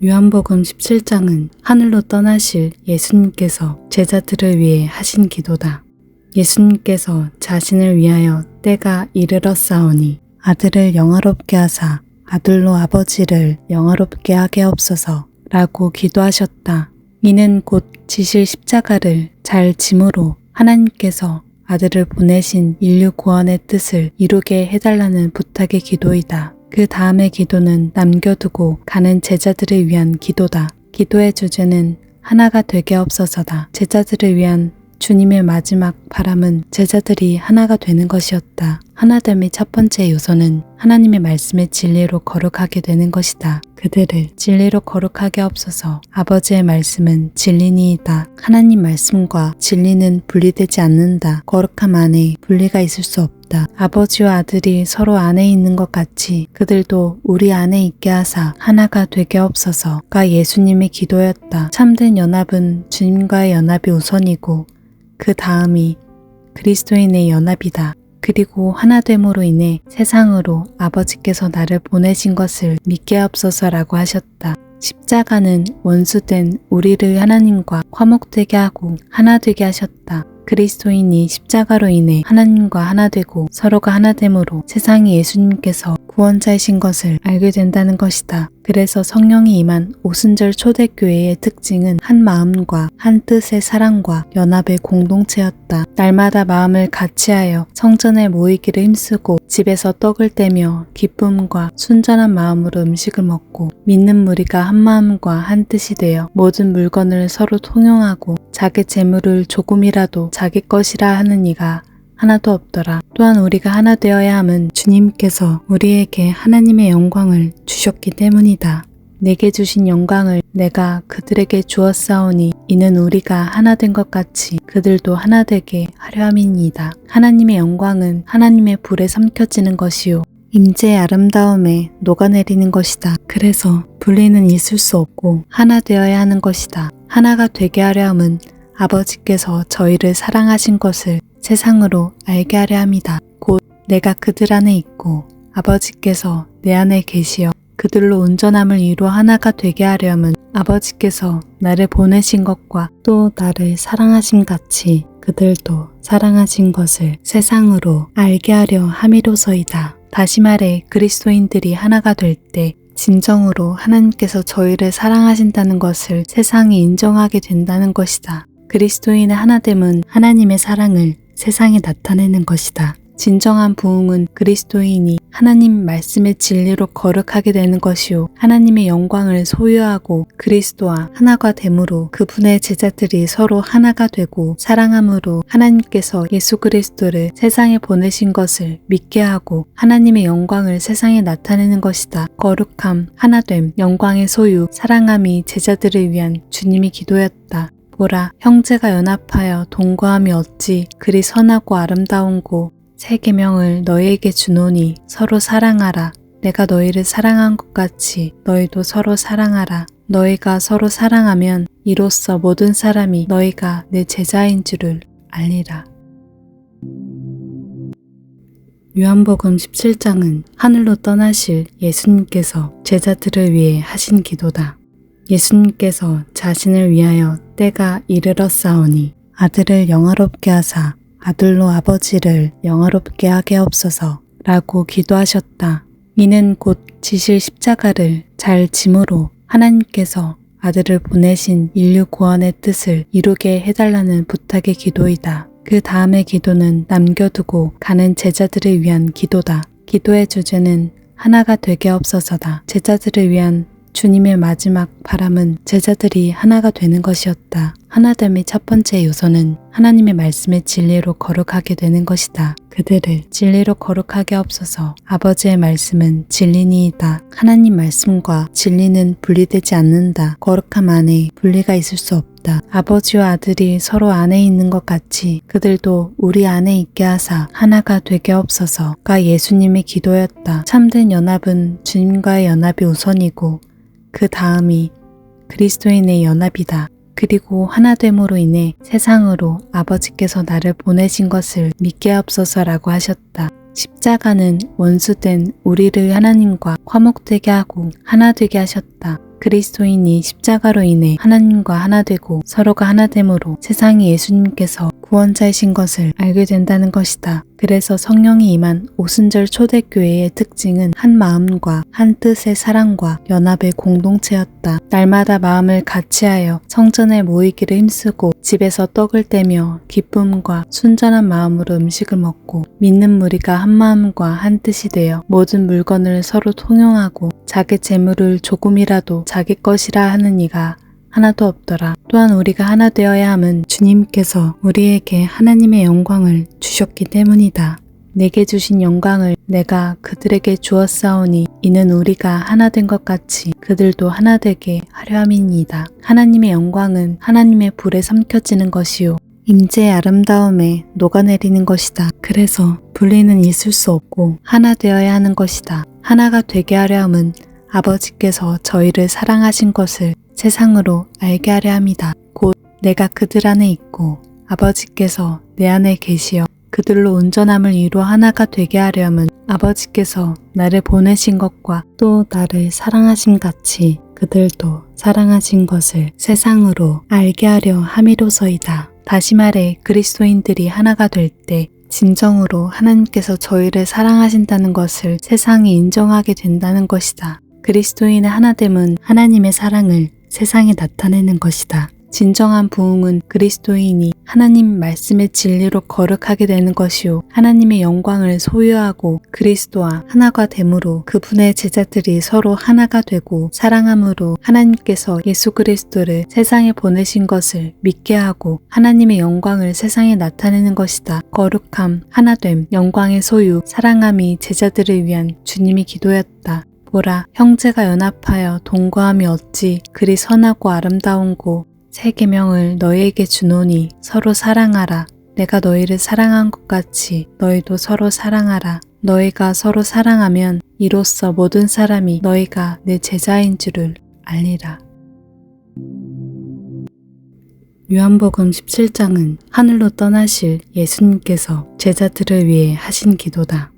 요한복음 17장은 하늘로 떠나실 예수님께서 제자들을 위해 하신 기도다. 예수님께서 자신을 위하여 때가 이르렀사오니 아들을 영화롭게 하사 아들로 아버지를 영화롭게 하게 없소서 라고 기도하셨다. 이는 곧 지실 십자가를 잘 짐으로 하나님께서 아들을 보내신 인류 구원의 뜻을 이루게 해달라는 부탁의 기도이다. 그 다음의 기도는 남겨두고 가는 제자들을 위한 기도다. 기도의 주제는 하나가 되게 없어서다. 제자들을 위한 주님의 마지막 바람은 제자들이 하나가 되는 것이었다. 하나됨의 첫 번째 요소는 하나님의 말씀의 진리로 거룩하게 되는 것이다. 그들을 진리로 거룩하게 없어서 아버지의 말씀은 진리니이다. 하나님 말씀과 진리는 분리되지 않는다. 거룩함 안에 분리가 있을 수 없다. 아버지와 아들이 서로 안에 있는 것 같이 그들도 우리 안에 있게 하사 하나가 되게 없어서가 예수님의 기도였다. 참된 연합은 주님과의 연합이 우선이고 그 다음이 그리스도인의 연합이다. 그리고 하나됨으로 인해 세상으로 아버지께서 나를 보내신 것을 믿게 하옵소서라고 하셨다. 십자가는 원수된 우리를 하나님과 화목되게 하고 하나 되게 하셨다. 그리스도인이 십자가로 인해 하나님과 하나 되고 서로가 하나됨으로 세상에 예수님께서 구원자이신 것을 알게 된다는 것이다. 그래서 성령이 임한 오순절 초대교회의 특징은 한 마음과 한 뜻의 사랑과 연합의 공동체였다. 날마다 마음을 같이하여 성전에 모이기를 힘쓰고 집에서 떡을 떼며 기쁨과 순전한 마음으로 음식을 먹고 믿는 무리가 한 마음과 한 뜻이 되어 모든 물건을 서로 통용하고 자기 재물을 조금이라도 자기 것이라 하는 이가 하나도 없더라. 또한 우리가 하나 되어야 함은 주님께서 우리에게 하나님의 영광을 주셨기 때문이다. 내게 주신 영광을 내가 그들에게 주었사오니 이는 우리가 하나 된 것 같이 그들도 하나 되게 하려 함이니이다. 하나님의 영광은 하나님의 불에 삼켜지는 것이요 임재의 아름다움에 녹아내리는 것이다. 그래서 분리는 있을 수 없고 하나 되어야 하는 것이다. 하나가 되게 하려 함은 아버지께서 저희를 사랑하신 것을 세상으로 알게 하려 함이다. 곧 내가 그들 안에 있고 아버지께서 내 안에 계시어 그들로 온전함을 이루어 하나가 되게 하려 함은 아버지께서 나를 보내신 것과 또 나를 사랑하심 같이 그들도 사랑하신 것을 세상으로 알게 하려 함이로서이다. 다시 말해 그리스도인들이 하나가 될 때 진정으로 하나님께서 저희를 사랑하신다는 것을 세상이 인정하게 된다는 것이다. 그리스도인의 하나됨은 하나님의 사랑을 세상에 나타내는 것이다. 진정한 부흥은 그리스도인이 하나님 말씀의 진리로 거룩하게 되는 것이요 하나님의 영광을 소유하고 그리스도와 하나가 됨으로 그분의 제자들이 서로 하나가 되고 사랑함으로 하나님께서 예수 그리스도를 세상에 보내신 것을 믿게 하고 하나님의 영광을 세상에 나타내는 것이다. 거룩함, 하나됨, 영광의 소유, 사랑함이 제자들을 위한 주님의 기도였다. 보라, 형제가 연합하여 동거함이 어찌 그리 선하고 아름다운고 새 계명을 너희에게 주노니 서로 사랑하라. 내가 너희를 사랑한 것 같이 너희도 서로 사랑하라. 너희가 서로 사랑하면 이로써 모든 사람이 너희가 내 제자인 줄을 알리라. 요한복음 17장은 하늘로 떠나실 예수님께서 제자들을 위해 하신 기도다. 예수님께서 자신을 위하여 때가 이르렀사오니 아들을 영화롭게 하사 아들로 아버지를 영화롭게 하게 없소서 라고 기도하셨다. 이는 곧 지실 십자가를 잘 짐으로 하나님께서 아들을 보내신 인류 구원의 뜻을 이루게 해달라는 부탁의 기도이다. 그 다음의 기도는 남겨두고 가는 제자들을 위한 기도다. 기도의 주제는 하나가 되게 없어서다. 제자들을 위한 주님의 마지막 바람은 제자들이 하나가 되는 것이었다. 하나됨의 첫 번째 요소는 하나님의 말씀의 진리로 거룩하게 되는 것이다. 그들을 진리로 거룩하게 없어서 아버지의 말씀은 진리니이다. 하나님 말씀과 진리는 분리되지 않는다. 거룩함 안에 분리가 있을 수 없다. 아버지와 아들이 서로 안에 있는 것 같이 그들도 우리 안에 있게 하사 하나가 되게 없어서가 예수님의 기도였다. 참된 연합은 주님과의 연합이 우선이고 그 다음이 그리스도인의 연합이다. 그리고 하나됨으로 인해 세상으로 아버지께서 나를 보내신 것을 믿게 하옵소서라고 하셨다. 십자가는 원수된 우리를 하나님과 화목되게 하고 하나 되게 하셨다. 그리스도인이 십자가로 인해 하나님과 하나 되고 서로가 하나 됨으로 세상에 예수님께서 구원자이신 것을 알게 된다는 것이다. 그래서 성령이 임한 오순절 초대교회의 특징은 한 마음과 한 뜻의 사랑과 연합의 공동체였다. 날마다 마음을 같이하여 성전에 모이기를 힘쓰고 집에서 떡을 떼며 기쁨과 순전한 마음으로 음식을 먹고 믿는 무리가 한 마음과 한 뜻이 되어 모든 물건을 서로 통용하고 자기 재물을 조금이라도 자기 것이라 하는 이가 하나도 없더라. 또한 우리가 하나 되어야 함은 주님께서 우리에게 하나님의 영광을 주셨기 때문이다. 내게 주신 영광을 내가 그들에게 주었사오니 이는 우리가 하나 된 것 같이 그들도 하나 되게 하려 함이니이다. 하나님의 영광은 하나님의 불에 삼켜지는 것이요 임재의 아름다움에 녹아내리는 것이다. 그래서 분리는 있을 수 없고 하나 되어야 하는 것이다. 하나가 되게 하려 함은 아버지께서 저희를 사랑하신 것을 세상으로 알게 하려 함이다. 곧 내가 그들 안에 있고 아버지께서 내 안에 계시어 그들로 온전함을 이루어 하나가 되게 하려면 아버지께서 나를 보내신 것과 또 나를 사랑하심 같이 그들도 사랑하신 것을 세상으로 알게 하려 함이로서이다. 다시 말해 그리스도인들이 하나가 될 때 진정으로 하나님께서 저희를 사랑하신다는 것을 세상이 인정하게 된다는 것이다. 그리스도인의 하나됨은 하나님의 사랑을 세상에 나타내는 것이다. 진정한 부흥은 그리스도인이 하나님 말씀의 진리로 거룩하게 되는 것이요 하나님의 영광을 소유하고 그리스도와 하나가 됨으로 그분의 제자들이 서로 하나가 되고 사랑함으로 하나님께서 예수 그리스도를 세상에 보내신 것을 믿게 하고 하나님의 영광을 세상에 나타내는 것이다. 거룩함, 하나됨, 영광의 소유, 사랑함이 제자들을 위한 주님의 기도였다. 보라, 형제가 연합하여 동거함이 어찌 그리 선하고 아름다운고 새 계명을 너희에게 주노니 서로 사랑하라. 내가 너희를 사랑한 것 같이 너희도 서로 사랑하라. 너희가 서로 사랑하면 이로써 모든 사람이 너희가 내 제자인 줄을 알리라. 요한복음 17장은 하늘로 떠나실 예수님께서 제자들을 위해 하신 기도다.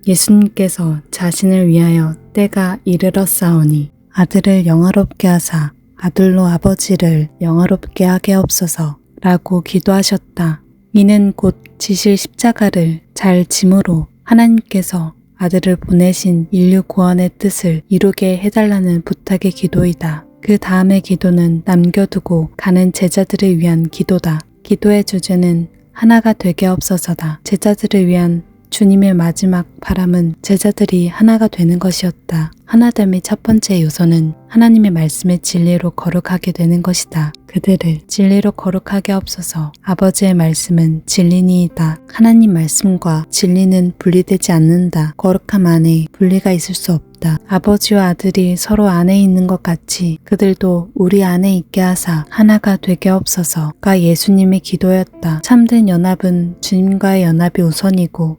예수님께서 자신을 위하여 때가 이르렀사오니 아들을 영화롭게 하사 아들로 아버지를 영화롭게 하게 없소서 라고 기도하셨다. 이는 곧 지실 십자가를 잘 짐으로 하나님께서 아들을 보내신 인류 구원의 뜻을 이루게 해달라는 부탁의 기도이다. 그 다음의 기도는 남겨두고 가는 제자들을 위한 기도다. 기도의 주제는 하나가 되게 없어서다. 제자들을 위한 주님의 마지막 바람은 제자들이 하나가 되는 것이었다. 하나됨의 첫 번째 요소는 하나님의 말씀의 진리로 거룩하게 되는 것이다. 그들을 진리로 거룩하게 없어서 아버지의 말씀은 진리니이다. 하나님 말씀과 진리는 분리되지 않는다. 거룩함 안에 분리가 있을 수 없다. 아버지와 아들이 서로 안에 있는 것 같이 그들도 우리 안에 있게 하사 하나가 되게 없어서가 예수님의 기도였다. 참된 연합은 주님과의 연합이 우선이고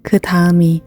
그 다음이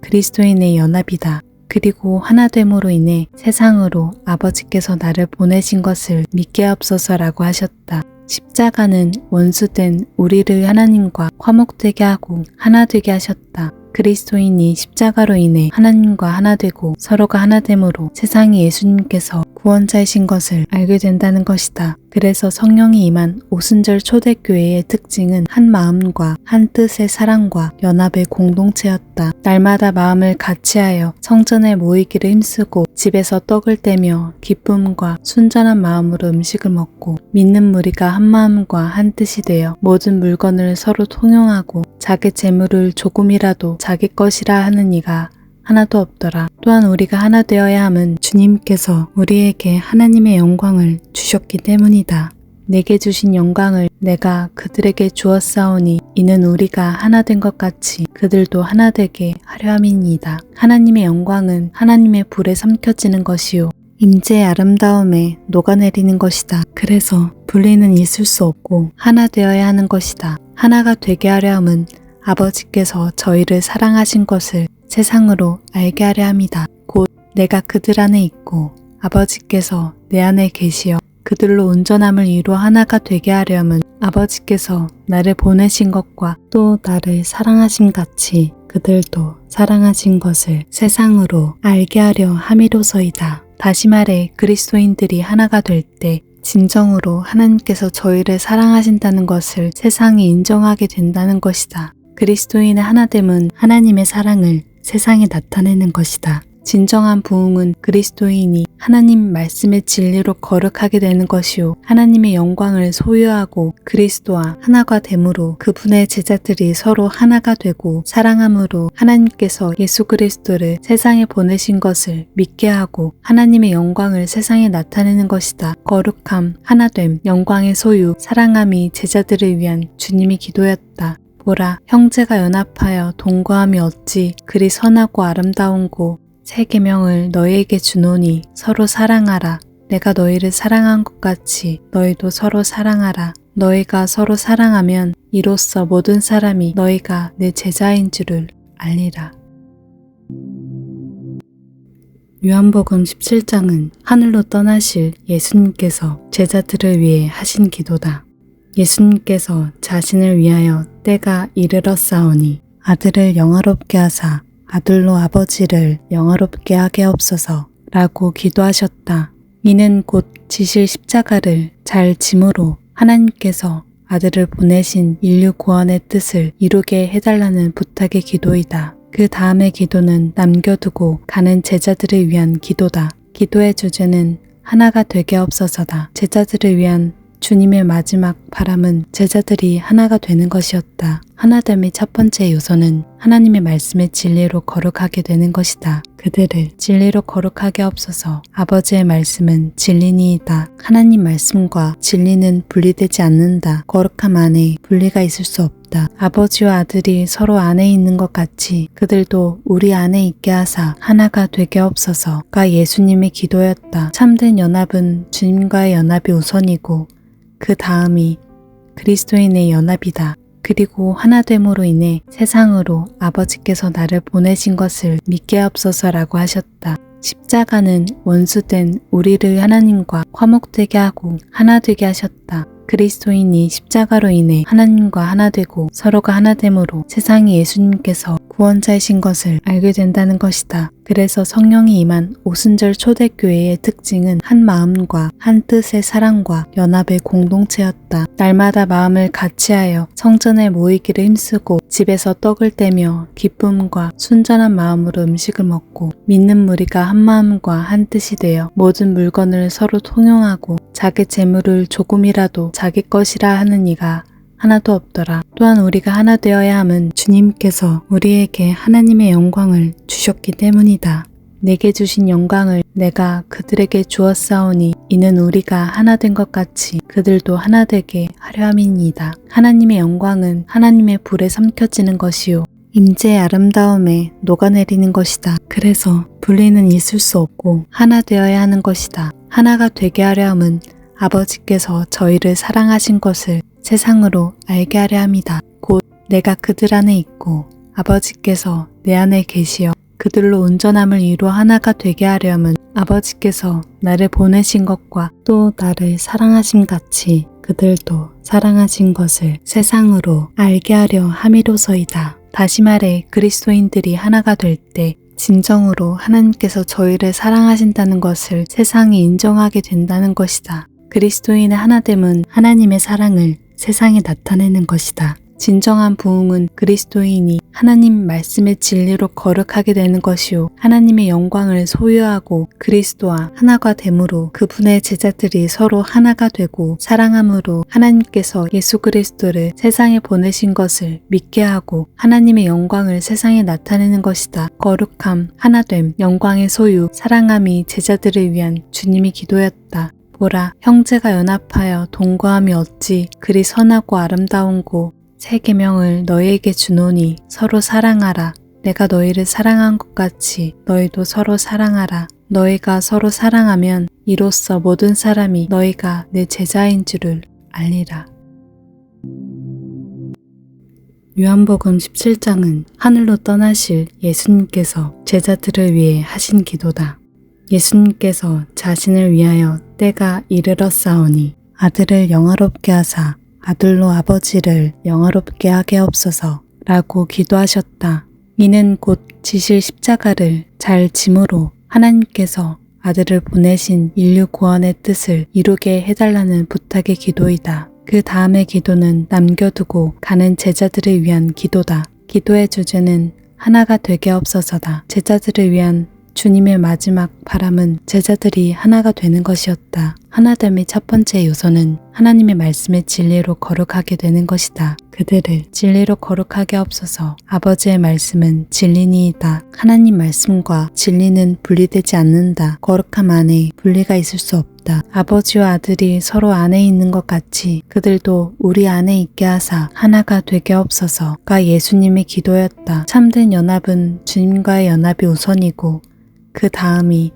그리스도인의 연합이다. 그리고 하나됨으로 인해 세상으로 아버지께서 나를 보내신 것을 믿게 하옵소서라고 하셨다. 십자가는 원수된 우리를 하나님과 화목되게 하고 하나 되게 하셨다. 그리스도인이 십자가로 인해 하나님과 하나 되고 서로가 하나 됨으로 세상에 예수님께서 구원자이신 것을 알게 된다는 것이다. 그래서 성령이 임한 오순절 초대교회의 특징은 한 마음과 한 뜻의 사랑과 연합의 공동체였다. 날마다 마음을 같이하여 성전에 모이기를 힘쓰고 집에서 떡을 떼며 기쁨과 순전한 마음으로 음식을 먹고 믿는 무리가 한 마음과 한 뜻이 되어 모든 물건을 서로 통용하고 자기 재물을 조금이라도 자기 것이라 하는 이가 하나도 없더라. 또한 우리가 하나 되어야 함은 주님께서 우리에게 하나님의 영광을 주셨기 때문이다. 내게 주신 영광을 내가 그들에게 주었사오니 이는 우리가 하나 된 것 같이 그들도 하나 되게 하려 함이니이다. 하나님의 영광은 하나님의 불에 삼켜지는 것이요 임재의 아름다움에 녹아내리는 것이다. 그래서 분리는 있을 수 없고 하나 되어야 하는 것이다. 하나가 되게 하려 함은 아버지께서 저희를 사랑하신 것을 세상으로 알게 하려 함이다. 곧 내가 그들 안에 있고 아버지께서 내 안에 계시어 그들로 온전함을 이루어 하나가 되게 하려면 아버지께서 나를 보내신 것과 또 나를 사랑하심 같이 그들도 사랑하신 것을 세상으로 알게 하려 함이로서이다. 다시 말해 그리스도인들이 하나가 될 때 진정으로 하나님께서 저희를 사랑하신다는 것을 세상이 인정하게 된다는 것이다. 그리스도인의 하나됨은 하나님의 사랑을 세상에 나타내는 것이다. 진정한 부흥은 그리스도인이 하나님 말씀의 진리로 거룩하게 되는 것이요 하나님의 영광을 소유하고 그리스도와 하나가 됨으로 그분의 제자들이 서로 하나가 되고 사랑함으로 하나님께서 예수 그리스도를 세상에 보내신 것을 믿게 하고 하나님의 영광을 세상에 나타내는 것이다. 거룩함, 하나됨, 영광의 소유, 사랑함이 제자들을 위한 주님의 기도였다. 보라, 형제가 연합하여 동거함이 어찌 그리 선하고 아름다운고 새 계명을 너희에게 주노니 서로 사랑하라. 내가 너희를 사랑한 것 같이 너희도 서로 사랑하라. 너희가 서로 사랑하면 이로써 모든 사람이 너희가 내 제자인 줄을 알리라. 요한복음 17장은 하늘로 떠나실 예수님께서 제자들을 위해 하신 기도다. 예수님께서 자신을 위하여 때가 이르렀사오니 아들을 영화롭게 하사 아들로 아버지를 영화롭게 하게 하옵소서 라고 기도하셨다. 이는 곧 지실 십자가를 잘 짐으로 하나님께서 아들을 보내신 인류 구원의 뜻을 이루게 해달라는 부탁의 기도이다. 그 다음의 기도는 남겨두고 가는 제자들을 위한 기도다. 기도의 주제는 하나가 되게 하옵소서다. 제자들을 위한 주님의 마지막 바람은 제자들이 하나가 되는 것이었다. 하나됨의 첫 번째 요소는 하나님의 말씀의 진리로 거룩하게 되는 것이다. 그들을 진리로 거룩하게 하옵소서. 아버지의 말씀은 진리니이다. 하나님 말씀과 진리는 분리되지 않는다. 거룩함 안에 분리가 있을 수 없다. 아버지와 아들이 서로 안에 있는 것 같이 그들도 우리 안에 있게 하사 하나가 되게 하옵소서가 예수님의 기도였다. 참된 연합은 주님과의 연합이 우선이고 그 다음이 그리스도인의 연합이다. 그리고 하나됨으로 인해 세상으로 아버지께서 나를 보내신 것을 믿게 하옵소서라고 하셨다. 십자가는 원수된 우리를 하나님과 화목되게 하고 하나 되게 하셨다. 그리스도인이 십자가로 인해 하나님과 하나 되고 서로가 하나 됨으로 세상이 예수님께서 구원자이신 것을 알게 된다는 것이다. 그래서 성령이 임한 오순절 초대교회의 특징은 한 마음과 한 뜻의 사랑과 연합의 공동체였다. 날마다 마음을 같이하여 성전에 모이기를 힘쓰고 집에서 떡을 떼며 기쁨과 순전한 마음으로 음식을 먹고 믿는 무리가 한 마음과 한 뜻이 되어 모든 물건을 서로 통용하고 자기 재물을 조금이라도 자기 것이라 하는 이가 하나도 없더라. 또한 우리가 하나 되어야 함은 주님께서 우리에게 하나님의 영광을 주셨기 때문이다. 내게 주신 영광을 내가 그들에게 주었사오니 이는 우리가 하나 된 것 같이 그들도 하나 되게 하려 함이니이다. 하나님의 영광은 하나님의 불에 삼켜지는 것이요 임재의 아름다움에 녹아내리는 것이다. 그래서 분리는 있을 수 없고 하나 되어야 하는 것이다. 하나가 되게 하려 함은 아버지께서 저희를 사랑하신 것을 세상으로 알게 하려 함이다. 곧 내가 그들 안에 있고 아버지께서 내 안에 계시어 그들로 온전함을 이루어 하나가 되게 하려면 아버지께서 나를 보내신 것과 또 나를 사랑하신 같이 그들도 사랑하신 것을 세상으로 알게 하려 함이로서이다. 다시 말해 그리스도인들이 하나가 될 때 진정으로 하나님께서 저희를 사랑하신다는 것을 세상이 인정하게 된다는 것이다. 그리스도인의 하나됨은 하나님의 사랑을 세상에 나타내는 것이다. 진정한 부흥은 그리스도인이 하나님 말씀의 진리로 거룩하게 되는 것이요 하나님의 영광을 소유하고 그리스도와 하나가 됨으로 그분의 제자들이 서로 하나가 되고 사랑함으로 하나님께서 예수 그리스도를 세상에 보내신 것을 믿게 하고 하나님의 영광을 세상에 나타내는 것이다. 거룩함, 하나됨, 영광의 소유, 사랑함이 제자들을 위한 주님의 기도였다. 보라, 형제가 연합하여 동거함이 어찌 그리 선하고 아름다운고 새 계명을 너희에게 주노니 서로 사랑하라. 내가 너희를 사랑한 것 같이 너희도 서로 사랑하라. 너희가 서로 사랑하면 이로써 모든 사람이 너희가 내 제자인 줄을 알리라. 요한복음 17장은 하늘로 떠나실 예수님께서 제자들을 위해 하신 기도다. 예수님께서 자신을 위하여 때가 이르렀사오니 아들을 영화롭게 하사 아들로 아버지를 영화롭게 하게 하옵소서 라고 기도하셨다. 이는 곧 지실 십자가를 잘 짐으로 하나님께서 아들을 보내신 인류 구원의 뜻을 이루게 해달라는 부탁의 기도이다. 그 다음의 기도는 남겨두고 가는 제자들을 위한 기도다. 기도의 주제는 하나가 되게 없어서다. 제자들을 위한 주님의 마지막 바람은 제자들이 하나가 되는 것이었다. 하나됨의 첫 번째 요소는 하나님의 말씀의 진리로 거룩하게 되는 것이다. 그들을 진리로 거룩하게 없어서 아버지의 말씀은 진리니이다. 하나님 말씀과 진리는 분리되지 않는다. 거룩함 안에 분리가 있을 수 없다. 아버지와 아들이 서로 안에 있는 것 같이 그들도 우리 안에 있게 하사 하나가 되게 없어서가 예수님의 기도였다. 참된 연합은 주님과의 연합이 우선이고 그 다음이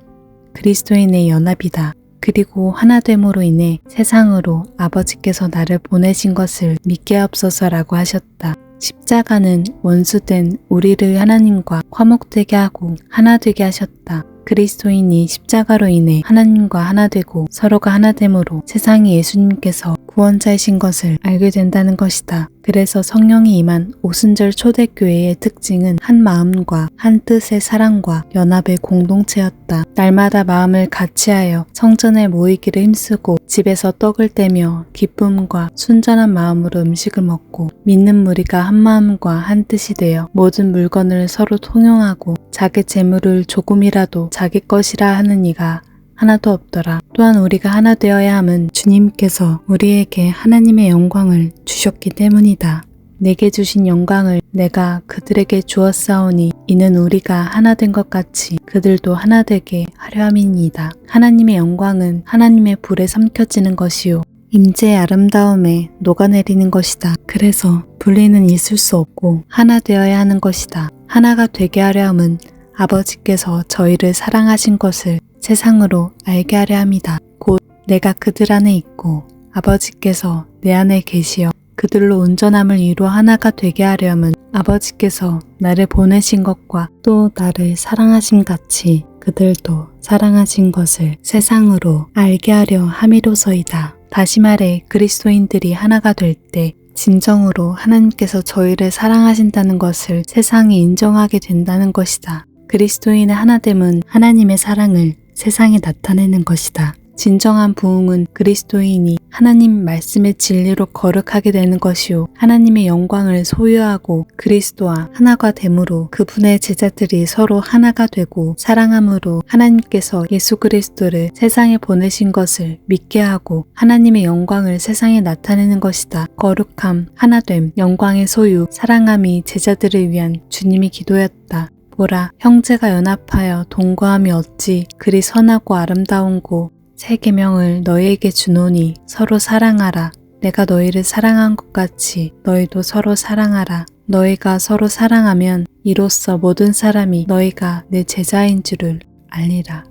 그리스도인의 연합이다. 그리고 하나됨으로 인해 세상으로 아버지께서 나를 보내신 것을 믿게 하옵소서라고 하셨다. 십자가는 원수된 우리를 하나님과 화목되게 하고 하나 되게 하셨다. 그리스도인이 십자가로 인해 하나님과 하나 되고 서로가 하나됨으로 세상에 예수님께서 구원자이신 것을 알게 된다는 것이다. 그래서 성령이 임한 오순절 초대교회의 특징은 한 마음과 한 뜻의 사랑과 연합의 공동체였다. 날마다 마음을 같이하여 성전에 모이기를 힘쓰고 집에서 떡을 떼며 기쁨과 순전한 마음으로 음식을 먹고 믿는 무리가 한 마음과 한 뜻이 되어 모든 물건을 서로 통용하고 자기 재물을 조금이라도 자기 것이라 하는 이가 하나도 없더라. 또한 우리가 하나 되어야 함은 주님께서 우리에게 하나님의 영광을 주셨기 때문이다. 내게 주신 영광을 내가 그들에게 주었사오니 이는 우리가 하나 된 것 같이 그들도 하나 되게 하려 함이니이다. 하나님의 영광은 하나님의 불에 삼켜지는 것이요 임재의 아름다움에 녹아내리는 것이다. 그래서 분리는 있을 수 없고 하나 되어야 하는 것이다. 하나가 되게 하려 함은 아버지께서 저희를 사랑하신 것을 세상으로 알게 하려 함이다. 곧 내가 그들 안에 있고 아버지께서 내 안에 계시어 그들로 온전함을 이루어 하나가 되게 하려면 아버지께서 나를 보내신 것과 또 나를 사랑하심 같이 그들도 사랑하신 것을 세상으로 알게 하려 함이로서이다. 다시 말해 그리스도인들이 하나가 될 때 진정으로 하나님께서 저희를 사랑하신다는 것을 세상이 인정하게 된다는 것이다. 그리스도인의 하나됨은 하나님의 사랑을 세상에 나타내는 것이다. 진정한 부흥은 그리스도인이 하나님 말씀의 진리로 거룩하게 되는 것이요 하나님의 영광을 소유하고 그리스도와 하나가 됨으로 그분의 제자들이 서로 하나가 되고 사랑함으로 하나님께서 예수 그리스도를 세상에 보내신 것을 믿게 하고 하나님의 영광을 세상에 나타내는 것이다. 거룩함, 하나됨, 영광의 소유, 사랑함이 제자들을 위한 주님의 기도였다. 보라, 형제가 연합하여 동거함이 어찌 그리 선하고 아름다운고 새 계명을 너희에게 주노니 서로 사랑하라. 내가 너희를 사랑한 것 같이 너희도 서로 사랑하라. 너희가 서로 사랑하면 이로써 모든 사람이 너희가 내 제자인 줄을 알리라.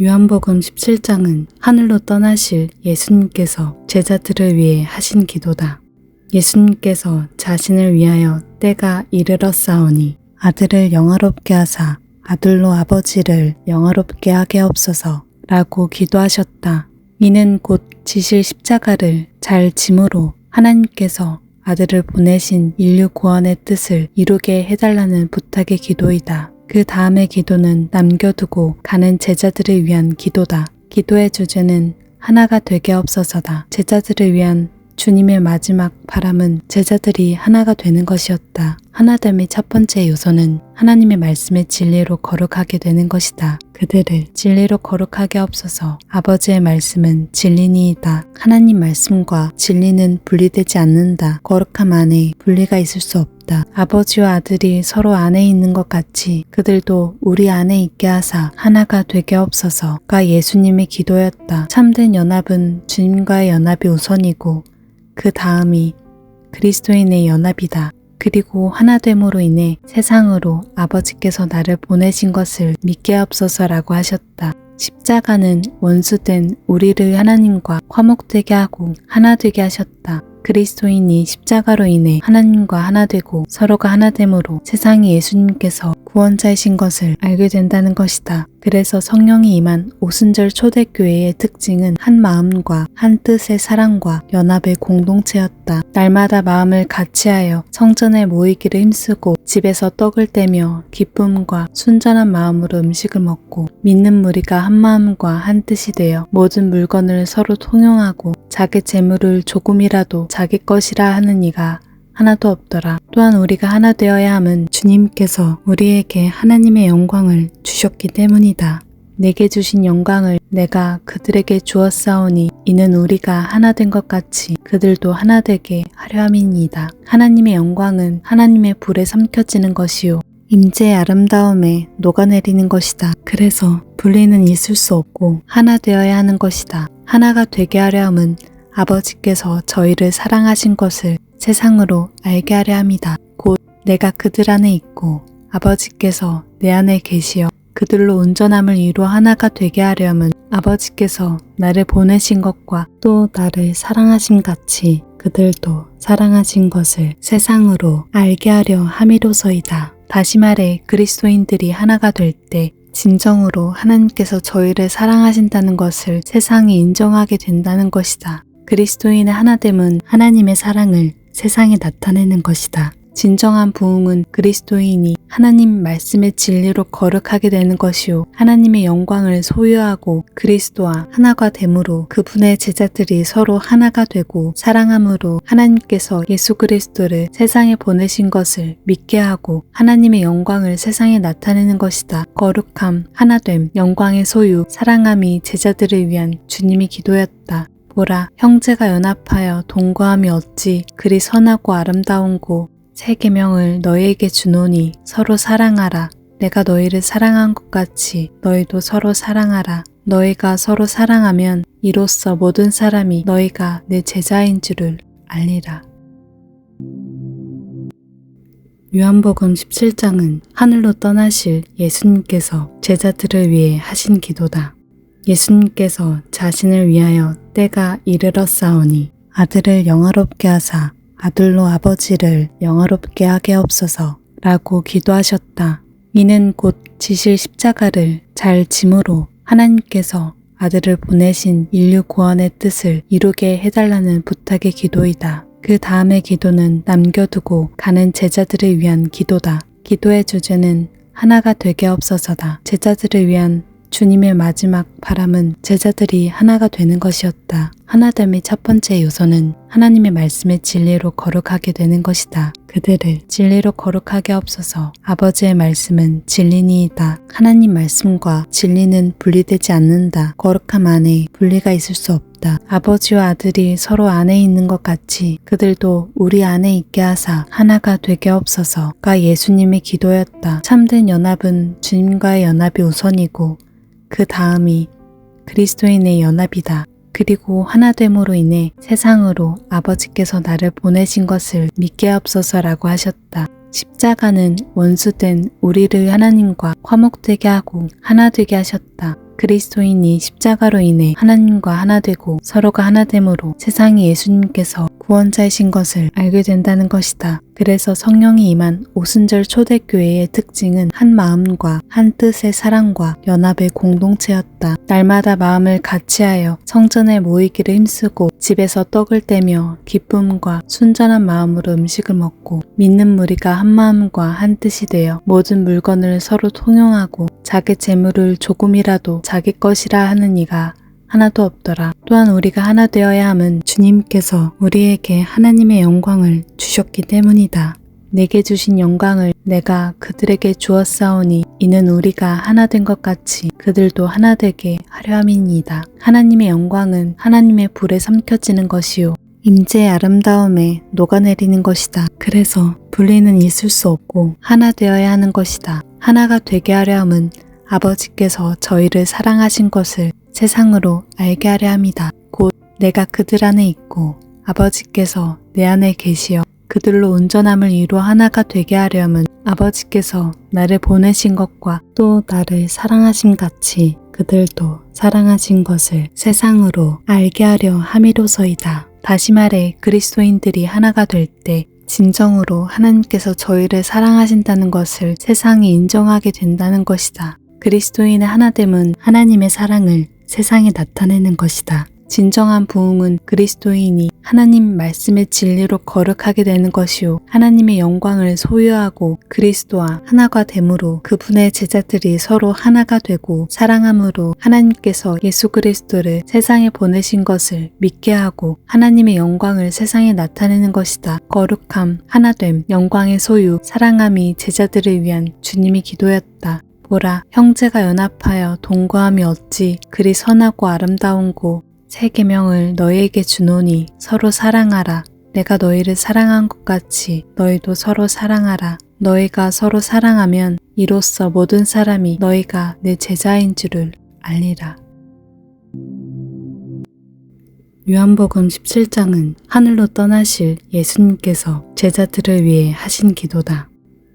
요한복음 17장은 하늘로 떠나실 예수님께서 제자들을 위해 하신 기도다. 예수님께서 자신을 위하여 때가 이르렀사오니 아들을 영화롭게 하사 아들로 아버지를 영화롭게 하게 없소서 라고 기도하셨다. 이는 곧 지실 십자가를 잘 짐으로 하나님께서 아들을 보내신 인류 구원의 뜻을 이루게 해달라는 부탁의 기도이다. 그 다음의 기도는 남겨두고 가는 제자들을 위한 기도다. 기도의 주제는 하나가 되게 없어서다. 제자들을 위한 주님의 마지막 바람은 제자들이 하나가 되는 것이었다. 하나됨의 첫 번째 요소는 하나님의 말씀의 진리로 거룩하게 되는 것이다. 그들을 진리로 거룩하게 없어서 아버지의 말씀은 진리니이다. 하나님 말씀과 진리는 분리되지 않는다. 거룩함 안에 분리가 있을 수 없다. 아버지와 아들이 서로 안에 있는 것 같이 그들도 우리 안에 있게 하사 하나가 되게 없어서가 예수님의 기도였다. 참된 연합은 주님과의 연합이 우선이고 그 다음이 그리스도인의 연합이다. 그리고 하나됨으로 인해 세상으로 아버지께서 나를 보내신 것을 믿게 하옵소서라고 하셨다. 십자가는 원수된 우리를 하나님과 화목되게 하고 하나 되게 하셨다. 그리스도인이 십자가로 인해 하나님과 하나 되고 서로가 하나 됨으로 세상에 예수님께서 구원자이신 것을 알게 된다는 것이다. 그래서 성령이 임한 오순절 초대교회의 특징은 한 마음과 한 뜻의 사랑과 연합의 공동체였다. 날마다 마음을 같이하여 성전에 모이기를 힘쓰고 집에서 떡을 떼며 기쁨과 순전한 마음으로 음식을 먹고 믿는 무리가 한 마음과 한 뜻이 되어 모든 물건을 서로 통용하고 자기 재물을 조금이라도 자기 것이라 하는 이가 하나도 없더라. 또한 우리가 하나 되어야 함은 주님께서 우리에게 하나님의 영광을 주셨기 때문이다. 내게 주신 영광을 내가 그들에게 주었사오니 이는 우리가 하나 된 것 같이 그들도 하나 되게 하려 함이니이다. 하나님의 영광은 하나님의 불에 삼켜지는 것이요 임재의 아름다움에 녹아내리는 것이다. 그래서 분리는 있을 수 없고 하나 되어야 하는 것이다. 하나가 되게 하려 함은 아버지께서 저희를 사랑하신 것을 세상으로 알게 하려 함이다. 곧 내가 그들 안에 있고 아버지께서 내 안에 계시어 그들로 온전함을 이루어 하나가 되게 하려면 아버지께서 나를 보내신 것과 또 나를 사랑하심 같이 그들도 사랑하신 것을 세상으로 알게 하려 함이로서이다. 다시 말해 그리스도인들이 하나가 될 때 진정으로 하나님께서 저희를 사랑하신다는 것을 세상이 인정하게 된다는 것이다. 그리스도인의 하나됨은 하나님의 사랑을 세상에 나타내는 것이다. 진정한 부흥은 그리스도인이 하나님 말씀의 진리로 거룩하게 되는 것이요 하나님의 영광을 소유하고 그리스도와 하나가 됨으로 그분의 제자들이 서로 하나가 되고 사랑함으로 하나님께서 예수 그리스도를 세상에 보내신 것을 믿게 하고 하나님의 영광을 세상에 나타내는 것이다. 거룩함, 하나됨, 영광의 소유, 사랑함이 제자들을 위한 주님의 기도였다. 보라, 형제가 연합하여 동거함이 어찌 그리 선하고 아름다운고 새 계명을 너희에게 주노니 서로 사랑하라. 내가 너희를 사랑한 것 같이 너희도 서로 사랑하라. 너희가 서로 사랑하면 이로써 모든 사람이 너희가 내 제자인 줄을 알리라. 요한복음 17장은 하늘로 떠나실 예수님께서 제자들을 위해 하신 기도다. 예수님께서 자신을 위하여 때가 이르렀사오니 아들을 영화롭게 하사 아들로 아버지를 영화롭게 하게 하옵소서 라고 기도하셨다. 이는 곧 지실 십자가를 잘 짐으로 하나님께서 아들을 보내신 인류 구원의 뜻을 이루게 해달라는 부탁의 기도이다. 그 다음의 기도는 남겨두고 가는 제자들을 위한 기도다. 기도의 주제는 하나가 되게 하옵소서다. 제자들을 위한 주님의 마지막 바람은 제자들이 하나가 되는 것이었다. 하나됨의 첫 번째 요소는 하나님의 말씀의 진리로 거룩하게 되는 것이다. 그들을 진리로 거룩하게 하옵소서. 아버지의 말씀은 진리니이다. 하나님 말씀과 진리는 분리되지 않는다. 거룩함 안에 분리가 있을 수 없다. 아버지와 아들이 서로 안에 있는 것 같이 그들도 우리 안에 있게 하사 하나가 되게 하옵소서가 예수님의 기도였다. 참된 연합은 주님과의 연합이 우선이고 그 다음이 그리스도인의 연합이다. 그리고 하나됨으로 인해 세상으로 아버지께서 나를 보내신 것을 믿게 하옵소서라고 하셨다. 십자가는 원수된 우리를 하나님과 화목되게 하고 하나 되게 하셨다. 그리스도인이 십자가로 인해 하나님과 하나 되고 서로가 하나됨으로 세상이 예수님께서 구원자이신 것을 알게 된다는 것이다. 그래서 성령이 임한 오순절 초대교회의 특징은 한 마음과 한 뜻의 사랑과 연합의 공동체였다. 날마다 마음을 같이하여 성전에 모이기를 힘쓰고 집에서 떡을 떼며 기쁨과 순전한 마음으로 음식을 먹고 믿는 무리가 한 마음과 한 뜻이 되어 모든 물건을 서로 통용하고 자기 재물을 조금이라도 자기 것이라 하는 이가 하나도 없더라. 또한 우리가 하나 되어야 함은 주님께서 우리에게 하나님의 영광을 주셨기 때문이다. 내게 주신 영광을 내가 그들에게 주었사오니 이는 우리가 하나 된 것 같이 그들도 하나 되게 하려 함이니이다. 하나님의 영광은 하나님의 불에 삼켜지는 것이요 임재의 아름다움에 녹아내리는 것이다. 그래서 분리는 있을 수 없고 하나 되어야 하는 것이다. 하나가 되게 하려 함은 아버지께서 저희를 사랑하신 것을 세상으로 알게 하려 함이다. 곧 내가 그들 안에 있고 아버지께서 내 안에 계시어 그들로 온전함을 이루어 하나가 되게 하려면 아버지께서 나를 보내신 것과 또 나를 사랑하심 같이 그들도 사랑하신 것을 세상으로 알게 하려 함이로서이다. 다시 말해 그리스도인들이 하나가 될 때 진정으로 하나님께서 저희를 사랑하신다는 것을 세상이 인정하게 된다는 것이다. 그리스도인의 하나됨은 하나님의 사랑을 세상에 나타내는 것이다. 진정한 부흥은 그리스도인이 하나님 말씀의 진리로 거룩하게 되는 것이요 하나님의 영광을 소유하고 그리스도와 하나가 됨으로 그분의 제자들이 서로 하나가 되고 사랑함으로 하나님께서 예수 그리스도를 세상에 보내신 것을 믿게 하고 하나님의 영광을 세상에 나타내는 것이다. 거룩함, 하나됨, 영광의 소유, 사랑함이 제자들을 위한 주님의 기도였다. 보라, 형제가 연합하여 동거함이 어찌 그리 선하고 아름다운고 새 계명을 너희에게 주노니 서로 사랑하라. 내가 너희를 사랑한 것 같이 너희도 서로 사랑하라. 너희가 서로 사랑하면 이로써 모든 사람이 너희가 내 제자인 줄을 알리라. 요한복음 17장은 하늘로 떠나실 예수님께서 제자들을 위해 하신 기도다.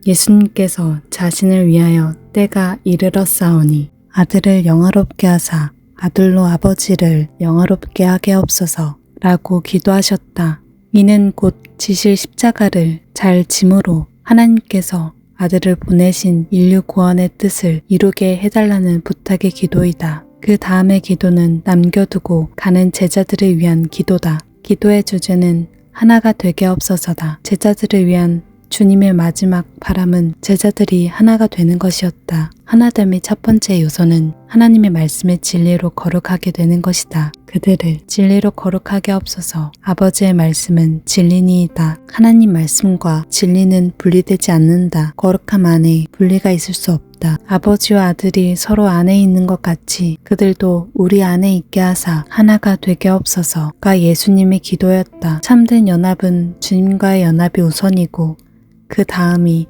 예수님께서 자신을 위하여 때가 이르렀사오니 아들을 영화롭게 하사 아들로 아버지를 영화롭게 하게 없소서 라고 기도하셨다. 이는 곧 지실 십자가를 잘 짐으로 하나님께서 아들을 보내신 인류 구원의 뜻을 이루게 해달라는 부탁의 기도이다. 그 다음의 기도는 남겨두고 가는 제자들을 위한 기도다. 기도의 주제는 하나가 되게 없어서다. 제자들을 위한 주님의 마지막 바람은 제자들이 하나가 되는 것이었다. 하나됨의 첫 번째 요소는 하나님의 말씀의 진리로 거룩하게 되는 것이다. 그들을 진리로 거룩하게 없어서 아버지의 말씀은 진리니이다. 하나님 말씀과 진리는 분리되지 않는다. 거룩함 안에 분리가 있을 수 없다. 아버지와 아들이 서로 안에 있는 것 같이 그들도 우리 안에 있게 하사 하나가 되게 없어서가 예수님의 기도였다. 참된 연합은 주님과의 연합이 우선이고 그 다음이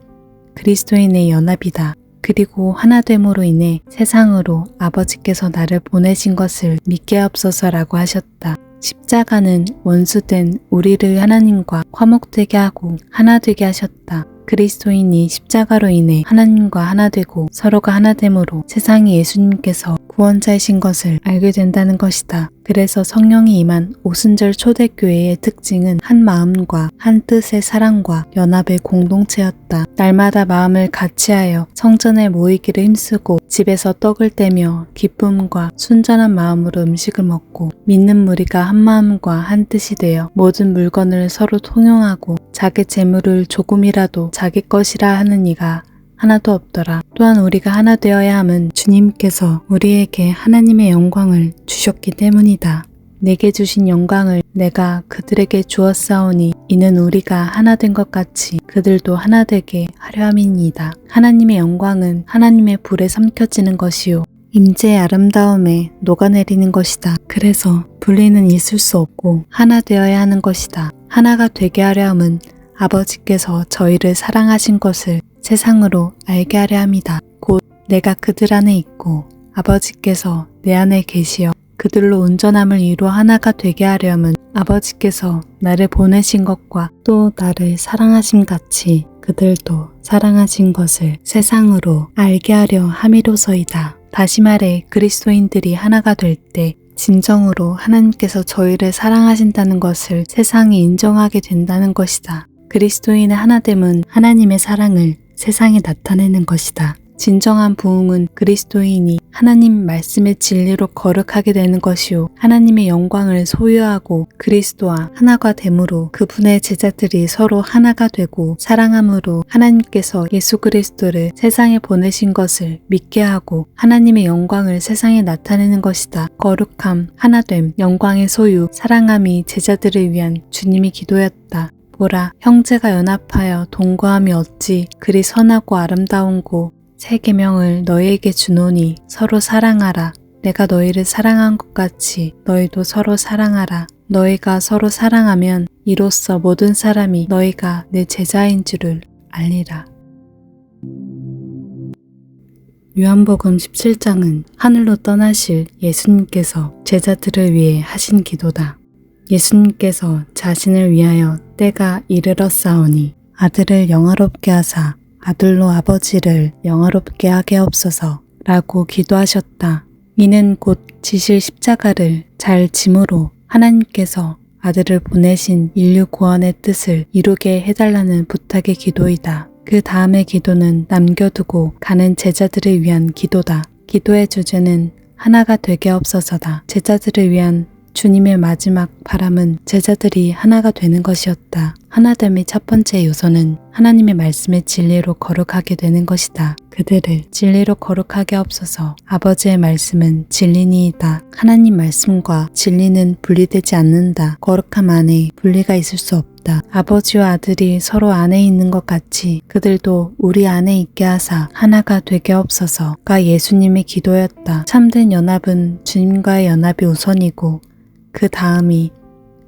그리스도인의 연합이다. 그리고 하나됨으로 인해 세상으로 아버지께서 나를 보내신 것을 믿게 하옵소서라고 하셨다. 십자가는 원수된 우리를 하나님과 화목되게 하고 하나 되게 하셨다. 그리스도인이 십자가로 인해 하나님과 하나 되고 서로가 하나 됨으로 세상에 예수님께서 구원자이신 것을 알게 된다는 것이다. 그래서 성령이 임한 오순절 초대교회의 특징은 한 마음과 한 뜻의 사랑과 연합의 공동체였다. 날마다 마음을 같이하여 성전에 모이기를 힘쓰고 집에서 떡을 떼며 기쁨과 순전한 마음으로 음식을 먹고 믿는 무리가 한 마음과 한 뜻이 되어 모든 물건을 서로 통용하고 자기 재물을 조금이라도 자기 것이라 하는 이가 하나도 없더라. 또한 우리가 하나 되어야 함은 주님께서 우리에게 하나님의 영광을 주셨기 때문이다. 내게 주신 영광을 내가 그들에게 주었사오니 이는 우리가 하나 된 것 같이 그들도 하나 되게 하려 함이니이다. 하나님의 영광은 하나님의 불에 삼켜지는 것이요 임재의 아름다움에 녹아내리는 것이다. 그래서 분리는 있을 수 없고 하나 되어야 하는 것이다. 하나가 되게 하려 함은 아버지께서 저희를 사랑하신 것을 세상으로 알게 하려 함이다. 곧 내가 그들 안에 있고 아버지께서 내 안에 계시어 그들로 온전함을 이루어 하나가 되게 하려면 아버지께서 나를 보내신 것과 또 나를 사랑하심 같이 그들도 사랑하신 것을 세상으로 알게 하려 함이로서이다. 다시 말해 그리스도인들이 하나가 될 때 진정으로 하나님께서 저희를 사랑하신다는 것을 세상이 인정하게 된다는 것이다. 그리스도인의 하나됨은 하나님의 사랑을 세상에 나타내는 것이다. 진정한 부흥은 그리스도인이 하나님 말씀의 진리로 거룩하게 되는 것이요 하나님의 영광을 소유하고 그리스도와 하나가 됨으로 그분의 제자들이 서로 하나가 되고 사랑함으로 하나님께서 예수 그리스도를 세상에 보내신 것을 믿게 하고 하나님의 영광을 세상에 나타내는 것이다. 거룩함, 하나됨, 영광의 소유, 사랑함이 제자들을 위한 주님의 기도였다. 보라, 형제가 연합하여 동거함이 어찌 그리 선하고 아름다운고 새 계명을 너희에게 주노니 서로 사랑하라. 내가 너희를 사랑한 것 같이 너희도 서로 사랑하라. 너희가 서로 사랑하면 이로써 모든 사람이 너희가 내 제자인 줄을 알리라. 요한복음 17장은 하늘로 떠나실 예수님께서 제자들을 위해 하신 기도다. 예수님께서 자신을 위하여 때가 이르렀사오니 아들을 영화롭게 하사 아들로 아버지를 영화롭게 하게 없소서 라고 기도하셨다. 이는 곧 지실 십자가를 잘 짐으로 하나님께서 아들을 보내신 인류 구원의 뜻을 이루게 해달라는 부탁의 기도이다. 그 다음의 기도는 남겨두고 가는 제자들을 위한 기도다. 기도의 주제는 하나가 되게 없어서다. 제자들을 위한 주님의 마지막 바람은 제자들이 하나가 되는 것이었다. 하나됨의 첫 번째 요소는 하나님의 말씀의 진리로 거룩하게 되는 것이다. 그들을 진리로 거룩하게 없어서 아버지의 말씀은 진리니이다. 하나님 말씀과 진리는 분리되지 않는다. 거룩함 안에 분리가 있을 수 없다. 아버지와 아들이 서로 안에 있는 것 같이 그들도 우리 안에 있게 하사 하나가 되게 없어서가 예수님의 기도였다. 참된 연합은 주님과의 연합이 우선이고 그 다음이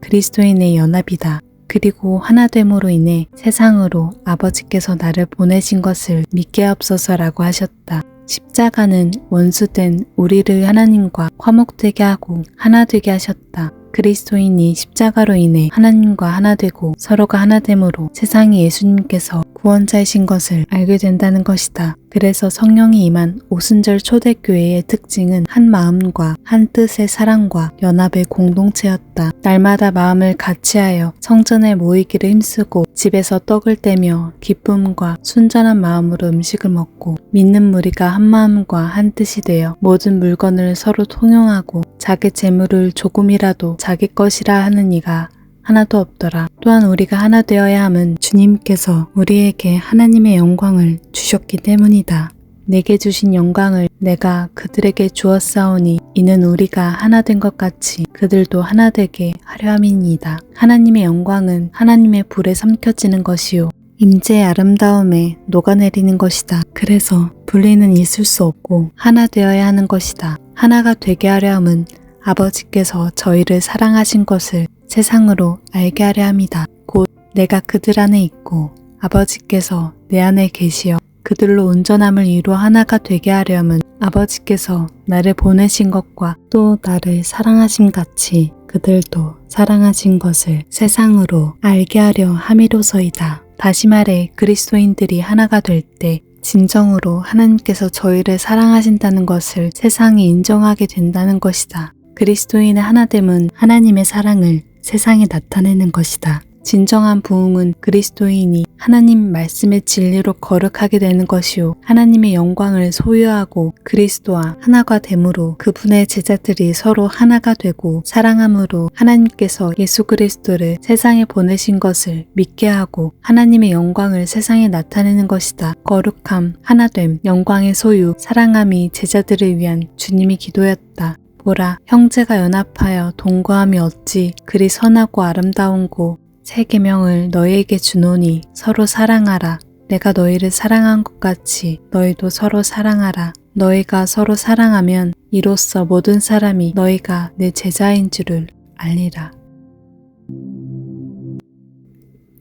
그리스도인의 연합이다. 그리고 하나됨으로 인해 세상으로 아버지께서 나를 보내신 것을 믿게 하옵소서라고 하셨다. 십자가는 원수된 우리를 하나님과 화목되게 하고 하나 되게 하셨다. 그리스도인이 십자가로 인해 하나님과 하나 되고 서로가 하나 됨으로 세상에 예수님께서 구원자이신 것을 알게 된다는 것이다. 그래서 성령이 임한 오순절 초대교회의 특징은 한 마음과 한 뜻의 사랑과 연합의 공동체였다. 날마다 마음을 같이하여 성전에 모이기를 힘쓰고 집에서 떡을 떼며 기쁨과 순전한 마음으로 음식을 먹고 믿는 무리가 한 마음과 한 뜻이 되어 모든 물건을 서로 통용하고 자기 재물을 조금이라도 자기 것이라 하는 이가 하나도 없더라. 또한 우리가 하나 되어야 함은 주님께서 우리에게 하나님의 영광을 주셨기 때문이다. 내게 주신 영광을 내가 그들에게 주었사오니 이는 우리가 하나 된 것 같이 그들도 하나 되게 하려 함이니이다. 하나님의 영광은 하나님의 불에 삼켜지는 것이요 임재의 아름다움에 녹아내리는 것이다. 그래서 분리는 있을 수 없고 하나 되어야 하는 것이다. 하나가 되게 하려 함은 아버지께서 저희를 사랑하신 것을 세상으로 알게 하려 함이다. 곧 내가 그들 안에 있고 아버지께서 내 안에 계시어 그들로 온전함을 이루어 하나가 되게 하려면 아버지께서 나를 보내신 것과 또 나를 사랑하심 같이 그들도 사랑하신 것을 세상으로 알게 하려 함이로서이다. 다시 말해 그리스도인들이 하나가 될 때 진정으로 하나님께서 저희를 사랑하신다는 것을 세상이 인정하게 된다는 것이다. 그리스도인의 하나됨은 하나님의 사랑을 세상에 나타내는 것이다. 진정한 부흥은 그리스도인이 하나님 말씀의 진리로 거룩하게 되는 것이요 하나님의 영광을 소유하고 그리스도와 하나가 됨으로 그분의 제자들이 서로 하나가 되고 사랑함으로 하나님께서 예수 그리스도를 세상에 보내신 것을 믿게 하고 하나님의 영광을 세상에 나타내는 것이다. 거룩함, 하나됨, 영광의 소유, 사랑함이 제자들을 위한 주님의 기도였다. 보라, 형제가 연합하여 동거함이 어찌 그리 선하고 아름다운고 새 계명을 너희에게 주노니 서로 사랑하라. 내가 너희를 사랑한 것 같이 너희도 서로 사랑하라. 너희가 서로 사랑하면 이로써 모든 사람이 너희가 내 제자인 줄을 알리라.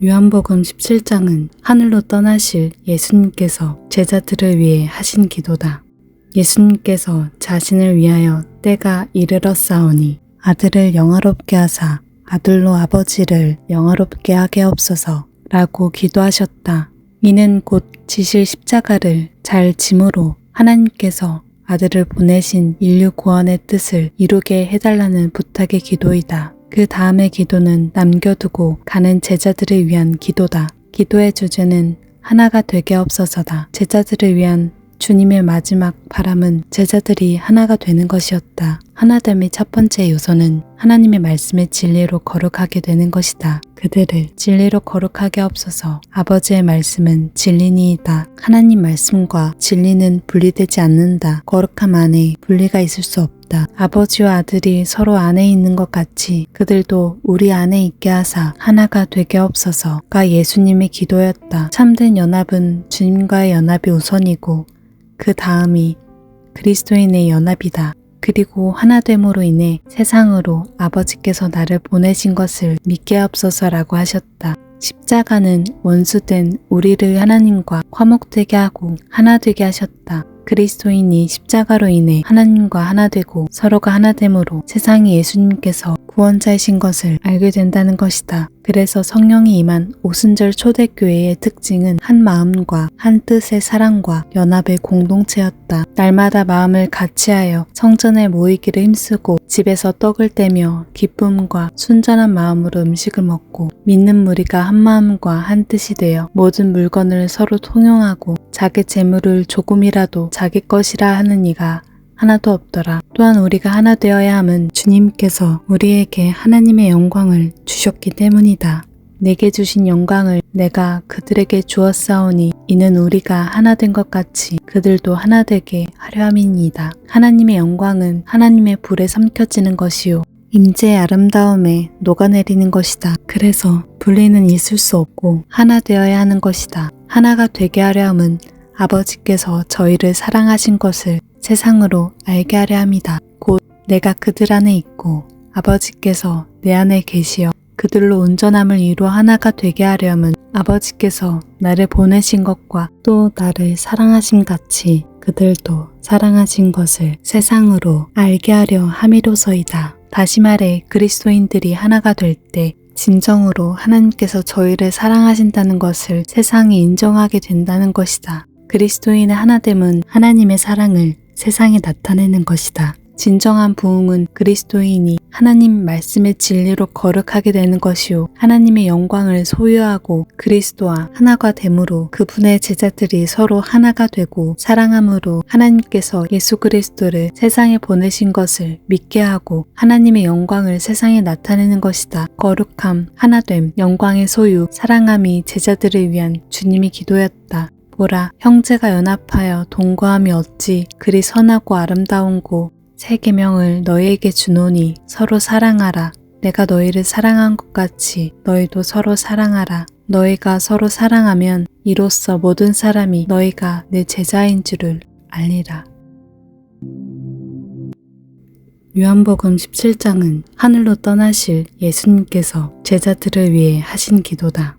요한복음 17장은 하늘로 떠나실 예수님께서 제자들을 위해 하신 기도다. 예수님께서 자신을 위하여 때가 이르렀사오니 아들을 영화롭게 하사 아들로 아버지를 영화롭게 하게 하옵소서 라고 기도하셨다. 이는 곧 지실 십자가를 잘 짐으로 하나님께서 아들을 보내신 인류 구원의 뜻을 이루게 해달라는 부탁의 기도이다. 그 다음의 기도는 남겨두고 가는 제자들을 위한 기도다. 기도의 주제는 하나가 되게 없어서다. 제자들을 위한 주님의 마지막 바람은 제자들이 하나가 되는 것이었다. 하나됨의 첫 번째 요소는 하나님의 말씀의 진리로 거룩하게 되는 것이다. 그들을 진리로 거룩하게 없어서 아버지의 말씀은 진리니이다. 하나님 말씀과 진리는 분리되지 않는다. 거룩함 안에 분리가 있을 수 없다. 아버지와 아들이 서로 안에 있는 것 같이 그들도 우리 안에 있게 하사 하나가 되게 없어서가 예수님의 기도였다. 참된 연합은 주님과의 연합이 우선이고 그 다음이 그리스도인의 연합이다. 그리고 하나됨으로 인해 세상으로 아버지께서 나를 보내신 것을 믿게 하옵소서라고 하셨다. 십자가는 원수된 우리를 하나님과 화목되게 하고 하나 되게 하셨다. 그리스도인이 십자가로 인해 하나님과 하나 되고 서로가 하나 됨으로 세상에 예수님께서 구원자이신 것을 알게 된다는 것이다. 그래서 성령이 임한 오순절 초대교회의 특징은 한 마음과 한 뜻의 사랑과 연합의 공동체였다. 날마다 마음을 같이하여 성전에 모이기를 힘쓰고 집에서 떡을 떼며 기쁨과 순전한 마음으로 음식을 먹고 믿는 무리가 한 마음과 한 뜻이 되어 모든 물건을 서로 통용하고 자기 재물을 조금이라도 자기 것이라 하는 이가 하나도 없더라. 또한 우리가 하나 되어야 함은 주님께서 우리에게 하나님의 영광을 주셨기 때문이다. 내게 주신 영광을 내가 그들에게 주었사오니 이는 우리가 하나 된 것 같이 그들도 하나 되게 하려 함이니이다. 하나님의 영광은 하나님의 불에 삼켜지는 것이요 임재의 아름다움에 녹아내리는 것이다. 그래서 분리는 있을 수 없고 하나 되어야 하는 것이다. 하나가 되게 하려 함은 아버지께서 저희를 사랑하신 것을 세상으로 알게 하려 함이다. 곧 내가 그들 안에 있고 아버지께서 내 안에 계시어 그들로 온전함을 이루어 하나가 되게 하려면 아버지께서 나를 보내신 것과 또 나를 사랑하심 같이 그들도 사랑하신 것을 세상으로 알게 하려 함이로서이다. 다시 말해 그리스도인들이 하나가 될 때 진정으로 하나님께서 저희를 사랑하신다는 것을 세상이 인정하게 된다는 것이다. 그리스도인의 하나됨은 하나님의 사랑을 세상에 나타내는 것이다. 진정한 부흥은 그리스도인이 하나님 말씀의 진리로 거룩하게 되는 것이요 하나님의 영광을 소유하고 그리스도와 하나가 됨으로 그분의 제자들이 서로 하나가 되고 사랑함으로 하나님께서 예수 그리스도를 세상에 보내신 것을 믿게 하고 하나님의 영광을 세상에 나타내는 것이다. 거룩함, 하나됨, 영광의 소유, 사랑함이 제자들을 위한 주님의 기도였다. 보라, 형제가 연합하여 동거함이 어찌 그리 선하고 아름다운고 새 계명을 너희에게 주노니 서로 사랑하라. 내가 너희를 사랑한 것 같이 너희도 서로 사랑하라. 너희가 서로 사랑하면 이로써 모든 사람이 너희가 내 제자인 줄을 알리라. 요한복음 17장은 하늘로 떠나실 예수님께서 제자들을 위해 하신 기도다.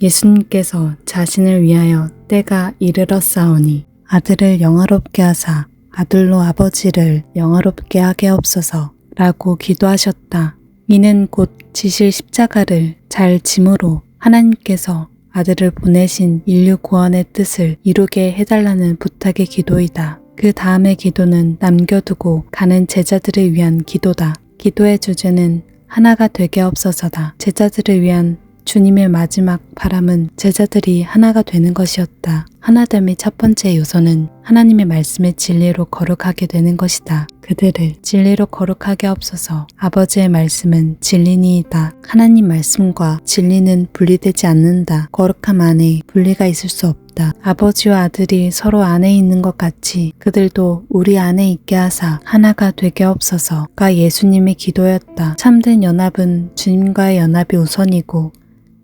예수님께서 자신을 위하여 때가 이르렀사오니 아들을 영화롭게 하사 아들로 아버지를 영화롭게 하게 하옵소서 라고 기도하셨다. 이는 곧 지실 십자가를 잘 짐으로 하나님께서 아들을 보내신 인류 구원의 뜻을 이루게 해달라는 부탁의 기도이다. 그 다음의 기도는 남겨두고 가는 제자들을 위한 기도다. 기도의 주제는 하나가 되게 하옵소서다. 제자들을 위한 주님의 마지막 바람은 제자들이 하나가 되는 것이었다. 하나됨의 첫 번째 요소는 하나님의 말씀의 진리로 거룩하게 되는 것이다. 그들을 진리로 거룩하게 하옵소서. 아버지의 말씀은 진리니이다. 하나님 말씀과 진리는 분리되지 않는다. 거룩함 안에 분리가 있을 수 없다. 아버지와 아들이 서로 안에 있는 것 같이 그들도 우리 안에 있게 하사 하나가 되게 하옵소서가 예수님의 기도였다. 참된 연합은 주님과의 연합이 우선이고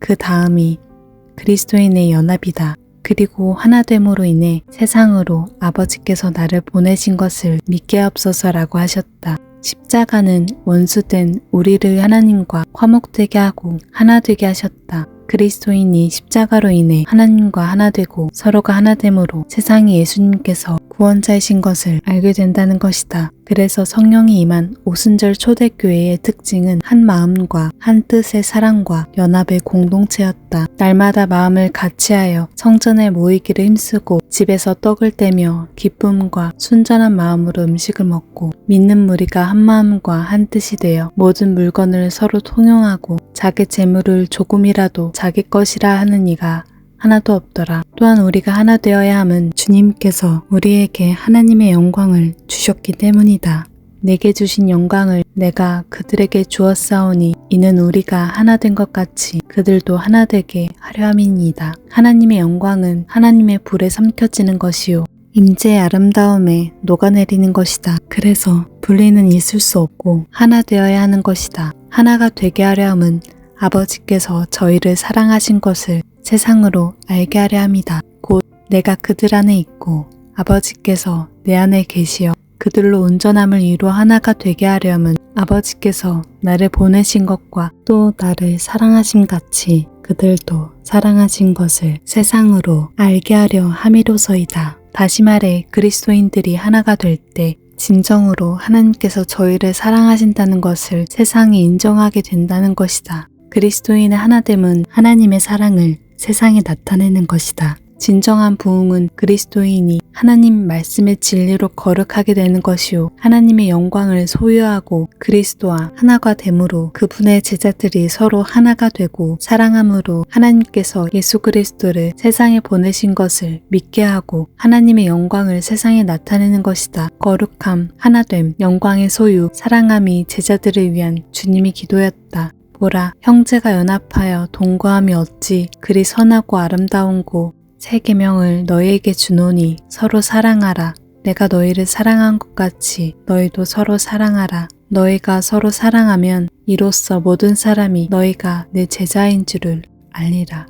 그 다음이 그리스도인의 연합이다. 그리고 하나됨으로 인해 세상으로 아버지께서 나를 보내신 것을 믿게 하옵소서라고 하셨다. 십자가는 원수된 우리를 하나님과 화목되게 하고 하나 되게 하셨다. 그리스도인이 십자가로 인해 하나님과 하나 되고 서로가 하나 됨으로 세상에 예수님께서 구원자이신 것을 알게 된다는 것이다. 그래서 성령이 임한 오순절 초대교회의 특징은 한 마음과 한 뜻의 사랑과 연합의 공동체였다. 날마다 마음을 같이하여 성전에 모이기를 힘쓰고 집에서 떡을 떼며 기쁨과 순전한 마음으로 음식을 먹고 믿는 무리가 한 마음과 한 뜻이 되어 모든 물건을 서로 통용하고 자기 재물을 조금이라도 자기 것이라 하는 이가 하나도 없더라. 또한 우리가 하나 되어야 함은 주님께서 우리에게 하나님의 영광을 주셨기 때문이다. 내게 주신 영광을 내가 그들에게 주었사오니 이는 우리가 하나 된 것 같이 그들도 하나 되게 하려 함이니이다. 하나님의 영광은 하나님의 불에 삼켜지는 것이요 임재의 아름다움에 녹아내리는 것이다. 그래서 분리는 있을 수 없고 하나 되어야 하는 것이다. 하나가 되게 하려 함은 아버지께서 저희를 사랑하신 것을 세상으로 알게 하려 함이다. 곧 내가 그들 안에 있고 아버지께서 내 안에 계시어 그들로 온전함을 이루어 하나가 되게 하려면 아버지께서 나를 보내신 것과 또 나를 사랑하심 같이 그들도 사랑하신 것을 세상으로 알게 하려 함이로서이다. 다시 말해 그리스도인들이 하나가 될 때 진정으로 하나님께서 저희를 사랑하신다는 것을 세상이 인정하게 된다는 것이다. 그리스도인의 하나됨은 하나님의 사랑을 세상에 나타내는 것이다. 진정한 부흥은 그리스도인이 하나님 말씀의 진리로 거룩하게 되는 것이요 하나님의 영광을 소유하고 그리스도와 하나가 됨으로 그분의 제자들이 서로 하나가 되고 사랑함으로 하나님께서 예수 그리스도를 세상에 보내신 것을 믿게 하고 하나님의 영광을 세상에 나타내는 것이다. 거룩함, 하나됨, 영광의 소유, 사랑함이 제자들을 위한 주님의 기도였다. 보라, 형제가 연합하여 동거함이 어찌 그리 선하고 아름다운고 새 계명을 너희에게 주노니 서로 사랑하라. 내가 너희를 사랑한 것 같이 너희도 서로 사랑하라. 너희가 서로 사랑하면 이로써 모든 사람이 너희가 내 제자인 줄을 알리라.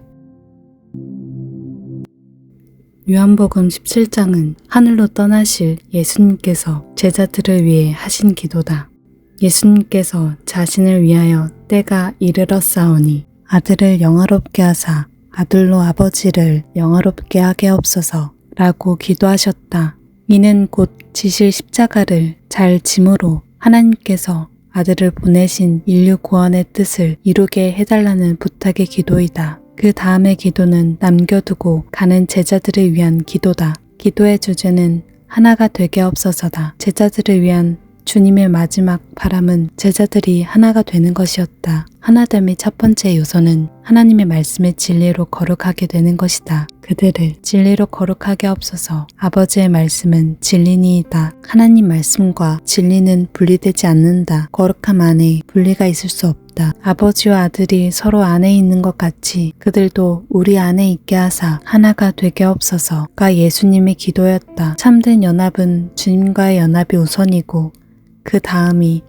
요한복음 17장은 하늘로 떠나실 예수님께서 제자들을 위해 하신 기도다. 예수님께서 자신을 위하여 때가 이르렀사오니 아들을 영화롭게 하사 아들로 아버지를 영화롭게 하게 하옵소서 라고 기도하셨다. 이는 곧 지실 십자가를 잘 짐으로 하나님께서 아들을 보내신 인류 구원의 뜻을 이루게 해달라는 부탁의 기도이다. 그 다음의 기도는 남겨두고 가는 제자들을 위한 기도다. 기도의 주제는 하나가 되게 하옵소서다. 제자들을 위한 주님의 마지막 바람은 제자들이 하나가 되는 것이었다. 하나됨의 첫 번째 요소는 하나님의 말씀의 진리로 거룩하게 되는 것이다. 그들을 진리로 거룩하게 하옵소서. 아버지의 말씀은 진리니이다. 하나님 말씀과 진리는 분리되지 않는다. 거룩함 안에 분리가 있을 수 없다. 아버지와 아들이 서로 안에 있는 것 같이 그들도 우리 안에 있게 하사 하나가 되게 하옵소서가 예수님의 기도였다. 참된 연합은 주님과의 연합이 우선이고 그 다음이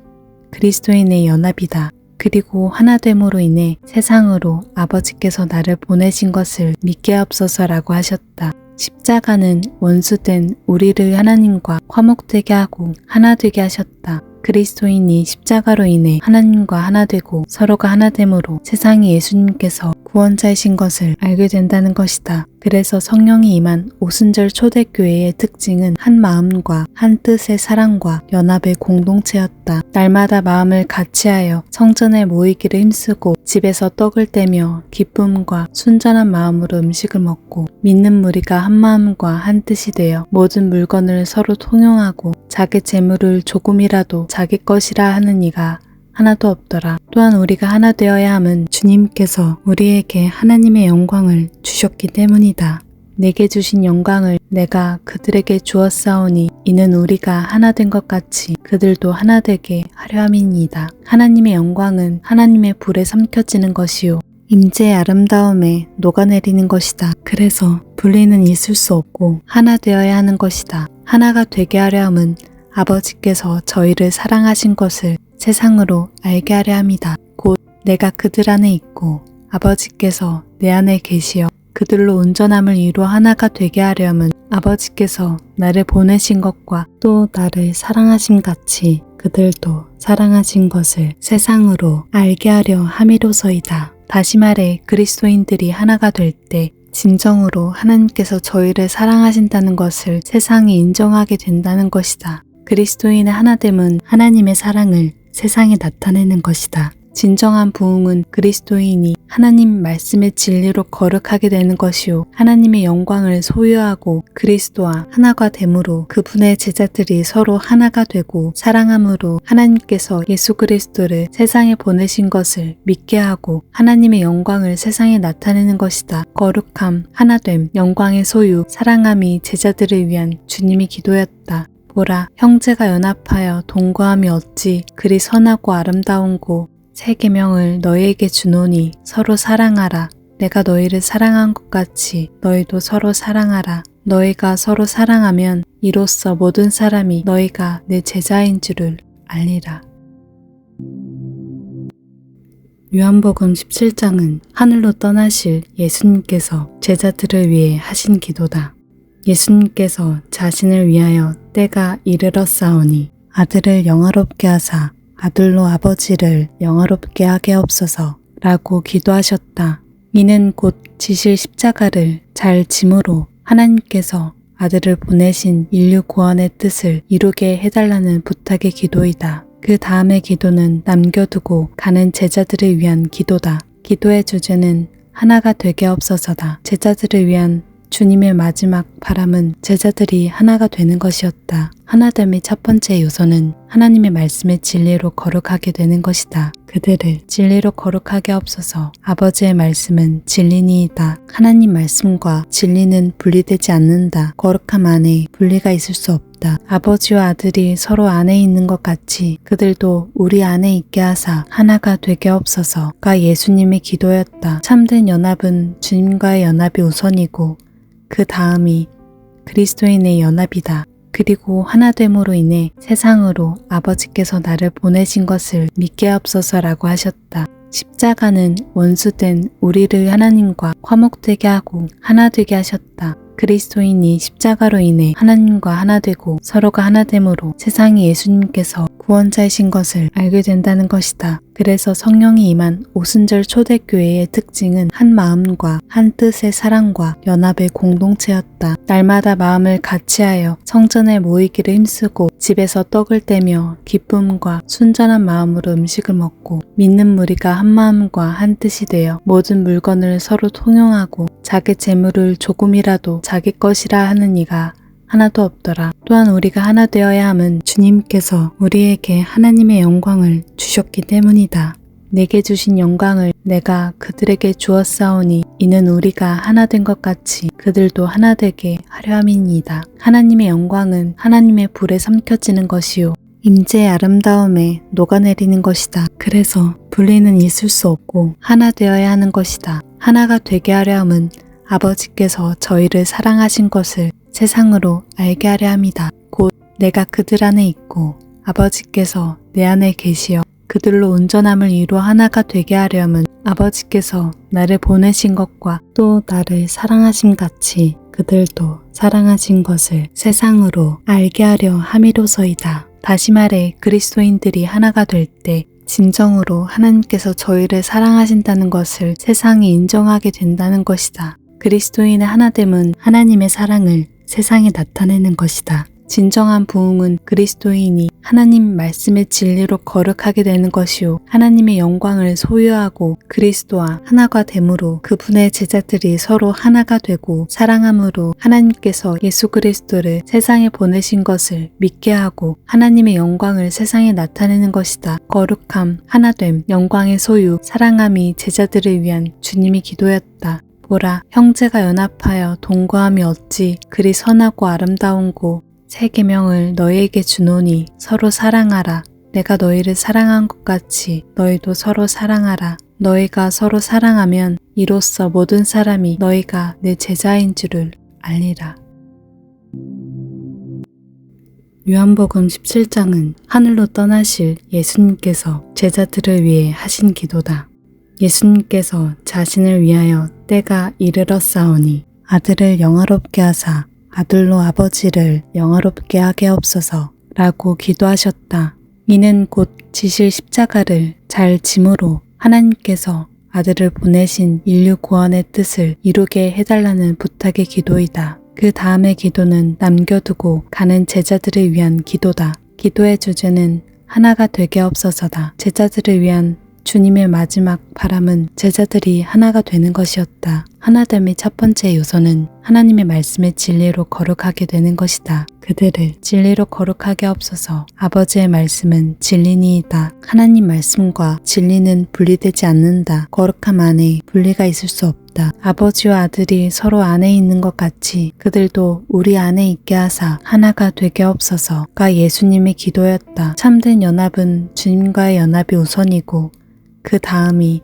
그리스도인의 연합이다. 그리고 하나됨으로 인해 세상으로 아버지께서 나를 보내신 것을 믿게 하옵소서라고 하셨다. 십자가는 원수된 우리를 하나님과 화목되게 하고 하나 되게 하셨다. 그리스도인이 십자가로 인해 하나님과 하나 되고 서로가 하나됨으로 세상이 예수님께서 구원자이신 것을 알게 된다는 것이다. 그래서 성령이 임한 오순절 초대교회의 특징은 한 마음과 한 뜻의 사랑과 연합의 공동체였다. 날마다 마음을 같이하여 성전에 모이기를 힘쓰고 집에서 떡을 떼며 기쁨과 순전한 마음으로 음식을 먹고 믿는 무리가 한 마음과 한 뜻이 되어 모든 물건을 서로 통용하고 자기 재물을 조금이라도 자기 것이라 하는 이가 하나도 없더라. 또한 우리가 하나 되어야 함은 주님께서 우리에게 하나님의 영광을 주셨기 때문이다. 내게 주신 영광을 내가 그들에게 주었사오니 이는 우리가 하나 된 것 같이 그들도 하나 되게 하려 함이니이다. 하나님의 영광은 하나님의 불에 삼켜지는 것이요 임재의 아름다움에 녹아내리는 것이다. 그래서 분리는 있을 수 없고 하나 되어야 하는 것이다. 하나가 되게 하려 함은 아버지께서 저희를 사랑하신 것을 세상으로 알게 하려 함이다. 곧 내가 그들 안에 있고 아버지께서 내 안에 계시어 그들로 온전함을 이루어 하나가 되게 하려면 아버지께서 나를 보내신 것과 또 나를 사랑하심 같이 그들도 사랑하신 것을 세상으로 알게 하려 함이로서이다. 다시 말해 그리스도인들이 하나가 될 때 진정으로 하나님께서 저희를 사랑하신다는 것을 세상이 인정하게 된다는 것이다. 그리스도인의 하나됨은 하나님의 사랑을 세상에 나타내는 것이다. 진정한 부흥은 그리스도인이 하나님 말씀의 진리로 거룩하게 되는 것이요 하나님의 영광을 소유하고 그리스도와 하나가 됨으로 그분의 제자들이 서로 하나가 되고 사랑함으로 하나님께서 예수 그리스도를 세상에 보내신 것을 믿게 하고 하나님의 영광을 세상에 나타내는 것이다. 거룩함, 하나됨, 영광의 소유, 사랑함이 제자들을 위한 주님의 기도였다. 보라, 형제가 연합하여 동거함이 어찌 그리 선하고 아름다운고 새 계명을 너희에게 주노니 서로 사랑하라. 내가 너희를 사랑한 것 같이 너희도 서로 사랑하라. 너희가 서로 사랑하면 이로써 모든 사람이 너희가 내 제자인 줄을 알리라. 요한복음 17장은 하늘로 떠나실 예수님께서 제자들을 위해 하신 기도다. 예수님께서 자신을 위하여 때가 이르렀사오니 아들을 영화롭게 하사 아들로 아버지를 영화롭게 하게 하옵소서 라고 기도하셨다. 이는 곧 지실 십자가를 잘 짐으로 하나님께서 아들을 보내신 인류 구원의 뜻을 이루게 해달라는 부탁의 기도이다. 그 다음의 기도는 남겨두고 가는 제자들을 위한 기도다. 기도의 주제는 하나가 되게 없어서다. 제자들을 위한 주님의 마지막 바람은 제자들이 하나가 되는 것이었다. 하나됨의 첫 번째 요소는 하나님의 말씀의 진리로 거룩하게 되는 것이다. 그들을 진리로 거룩하게 없어서 아버지의 말씀은 진리니이다. 하나님 말씀과 진리는 분리되지 않는다. 거룩함 안에 분리가 있을 수 없다. 아버지와 아들이 서로 안에 있는 것 같이 그들도 우리 안에 있게 하사 하나가 되게 없어서가 예수님의 기도였다. 참된 연합은 주님과의 연합이 우선이고 그 다음이 그리스도인의 연합이다. 그리고 하나됨으로 인해 세상으로 아버지께서 나를 보내신 것을 믿게 하옵소서라고 하셨다. 십자가는 원수된 우리를 하나님과 화목되게 하고 하나 되게 하셨다. 그리스도인이 십자가로 인해 하나님과 하나 되고 서로가 하나됨으로 세상에 예수님께서 구원자이신 것을 알게 된다는 것이다. 그래서 성령이 임한 오순절 초대교회의 특징은 한 마음과 한 뜻의 사랑과 연합의 공동체였다. 날마다 마음을 같이하여 성전에 모이기를 힘쓰고 집에서 떡을 떼며 기쁨과 순전한 마음으로 음식을 먹고 믿는 무리가 한 마음과 한 뜻이 되어 모든 물건을 서로 통용하고 자기 재물을 조금이라도 자기 것이라 하는 이가 하나도 없더라. 또한 우리가 하나 되어야 함은 주님께서 우리에게 하나님의 영광을 주셨기 때문이다. 내게 주신 영광을 내가 그들에게 주었사오니 이는 우리가 하나 된 것 같이 그들도 하나 되게 하려 함이니이다. 하나님의 영광은 하나님의 불에 삼켜지는 것이요 임재의 아름다움에 녹아내리는 것이다. 그래서 분리는 있을 수 없고 하나 되어야 하는 것이다. 하나가 되게 하려 함은 아버지께서 저희를 사랑하신 것을 세상으로 알게 하려 함이다. 곧 내가 그들 안에 있고 아버지께서 내 안에 계시어 그들로 온전함을 이루어 하나가 되게 하려면 아버지께서 나를 보내신 것과 또 나를 사랑하신 같이 그들도 사랑하신 것을 세상으로 알게 하려 함이로서이다. 다시 말해 그리스도인들이 하나가 될 때 진정으로 하나님께서 저희를 사랑하신다는 것을 세상이 인정하게 된다는 것이다. 그리스도인의 하나됨은 하나님의 사랑을 세상에 나타내는 것이다. 진정한 부흥은 그리스도인이 하나님 말씀의 진리로 거룩하게 되는 것이요 하나님의 영광을 소유하고 그리스도와 하나가 됨으로 그분의 제자들이 서로 하나가 되고 사랑함으로 하나님께서 예수 그리스도를 세상에 보내신 것을 믿게 하고 하나님의 영광을 세상에 나타내는 것이다. 거룩함, 하나됨, 영광의 소유, 사랑함이 제자들을 위한 주님의 기도였다. 보라, 형제가 연합하여 동거함이 어찌 그리 선하고 아름다운고 새 계명을 너희에게 주노니 서로 사랑하라. 내가 너희를 사랑한 것 같이 너희도 서로 사랑하라. 너희가 서로 사랑하면 이로써 모든 사람이 너희가 내 제자인 줄을 알리라. 요한복음 17장은 하늘로 떠나실 예수님께서 제자들을 위해 하신 기도다. 예수님께서 자신을 위하여 때가 이르렀사오니 아들을 영화롭게 하사 아들로 아버지를 영화롭게 하게 하옵소서 라고 기도하셨다. 이는 곧 지실 십자가를 잘 짐으로 하나님께서 아들을 보내신 인류 구원의 뜻을 이루게 해달라는 부탁의 기도이다. 그 다음의 기도는 남겨두고 가는 제자들을 위한 기도다. 기도의 주제는 하나가 되게 없어서다. 제자들을 위한 주님의 마지막 바람은 제자들이 하나가 되는 것이었다. 하나됨의 첫 번째 요소는 하나님의 말씀의 진리로 거룩하게 되는 것이다. 그들을 진리로 거룩하게 없어서 아버지의 말씀은 진리니이다. 하나님 말씀과 진리는 분리되지 않는다. 거룩함 안에 분리가 있을 수 없다. 아버지와 아들이 서로 안에 있는 것 같이 그들도 우리 안에 있게 하사 하나가 되게 없어서가 예수님의 기도였다. 참된 연합은 주님과의 연합이 우선이고 그 다음이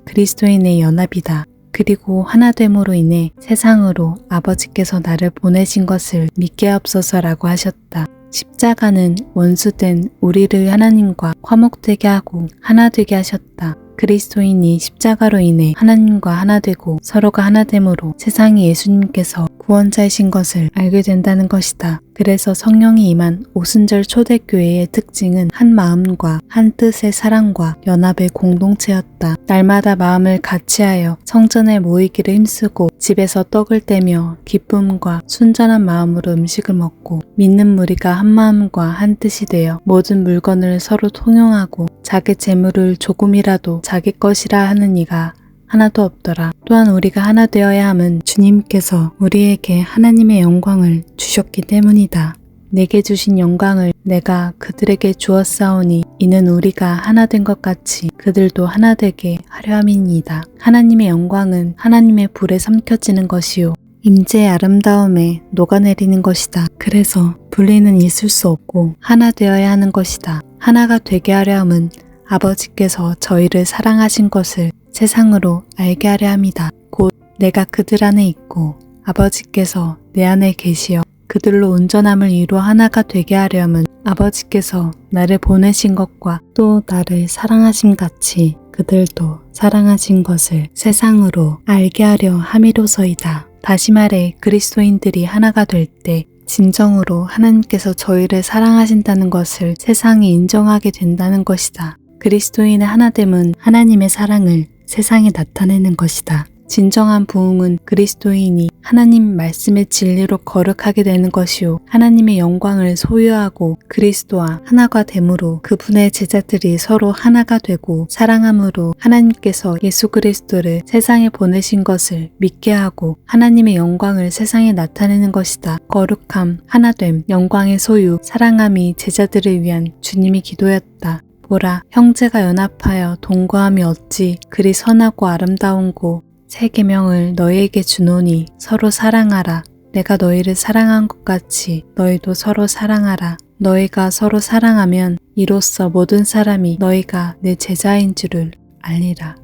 그리스도인의 연합이다. 그리고 하나됨으로 인해 세상으로 아버지께서 나를 보내신 것을 믿게 하옵소서라고 하셨다. 십자가는 원수된 우리를 하나님과 화목되게 하고 하나 되게 하셨다. 그리스도인이 십자가로 인해 하나님과 하나 되고 서로가 하나 됨으로 세상에 예수님께서 구원자이신 것을 알게 된다는 것이다. 그래서 성령이 임한 오순절 초대교회의 특징은 한 마음과 한 뜻의 사랑과 연합의 공동체였다. 날마다 마음을 같이하여 성전에 모이기를 힘쓰고 집에서 떡을 떼며 기쁨과 순전한 마음으로 음식을 먹고 믿는 무리가 한 마음과 한 뜻이 되어 모든 물건을 서로 통용하고 자기 재물을 조금이라도 자기 것이라 하는 이가 하나도 없더라. 또한 우리가 하나 되어야 함은 주님께서 우리에게 하나님의 영광을 주셨기 때문이다. 내게 주신 영광을 내가 그들에게 주었사오니 이는 우리가 하나 된 것 같이 그들도 하나 되게 하려 함이니이다. 하나님의 영광은 하나님의 불에 삼켜지는 것이요 임재의 아름다움에 녹아내리는 것이다. 그래서 분리는 있을 수 없고 하나 되어야 하는 것이다. 하나가 되게 하려 함은 아버지께서 저희를 사랑하신 것을 세상으로 알게 하려 함이다. 곧 내가 그들 안에 있고 아버지께서 내 안에 계시어 그들로 온전함을 이루어 하나가 되게 하려면 아버지께서 나를 보내신 것과 또 나를 사랑하심 같이 그들도 사랑하신 것을 세상으로 알게 하려 함이로서이다. 다시 말해 그리스도인들이 하나가 될 때 진정으로 하나님께서 저희를 사랑하신다는 것을 세상이 인정하게 된다는 것이다. 그리스도인의 하나됨은 하나님의 사랑을 세상에 나타내는 것이다. 진정한 부흥은 그리스도인이 하나님 말씀의 진리로 거룩하게 되는 것이요 하나님의 영광을 소유하고 그리스도와 하나가 됨으로 그분의 제자들이 서로 하나가 되고 사랑함으로 하나님께서 예수 그리스도를 세상에 보내신 것을 믿게 하고 하나님의 영광을 세상에 나타내는 것이다. 거룩함, 하나됨, 영광의 소유, 사랑함이 제자들을 위한 주님의 기도였다. 보라, 형제가 연합하여 동거함이 어찌 그리 선하고 아름다운고 새 계명을 너희에게 주노니 서로 사랑하라. 내가 너희를 사랑한 것 같이 너희도 서로 사랑하라. 너희가 서로 사랑하면 이로써 모든 사람이 너희가 내 제자인 줄을 알리라.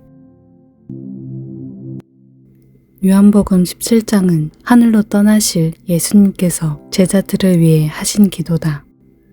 요한복음 17장은 하늘로 떠나실 예수님께서 제자들을 위해 하신 기도다.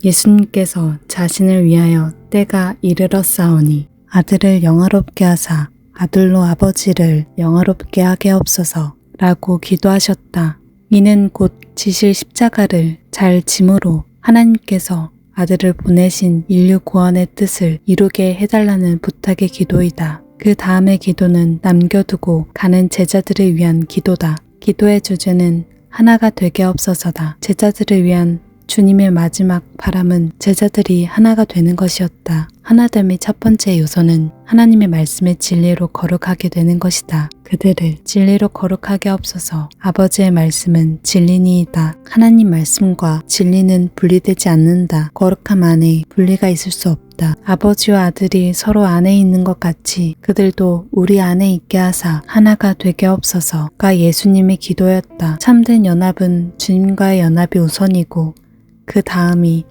예수님께서 자신을 위하여 때가 이르렀사오니 아들을 영화롭게 하사 아들로 아버지를 영화롭게 하게 없소서 라고 기도하셨다. 이는 곧 지실 십자가를 잘 짐으로 하나님께서 아들을 보내신 인류 구원의 뜻을 이루게 해달라는 부탁의 기도이다. 그 다음의 기도는 남겨두고 가는 제자들을 위한 기도다. 기도의 주제는 하나가 되게 없어서다. 제자들을 위한 주님의 마지막 바람은 제자들이 하나가 되는 것이었다. 하나됨의 첫 번째 요소는 하나님의 말씀의 진리로 거룩하게 되는 것이다. 그들을 진리로 거룩하게 없어서 아버지의 말씀은 진리니이다. 하나님 말씀과 진리는 분리되지 않는다. 거룩함 안에 분리가 있을 수 없다. 아버지와 아들이 서로 안에 있는 것 같이 그들도 우리 안에 있게 하사 하나가 되게 없어서가 예수님의 기도였다. 참된 연합은 주님과의 연합이 우선이고 그 다음이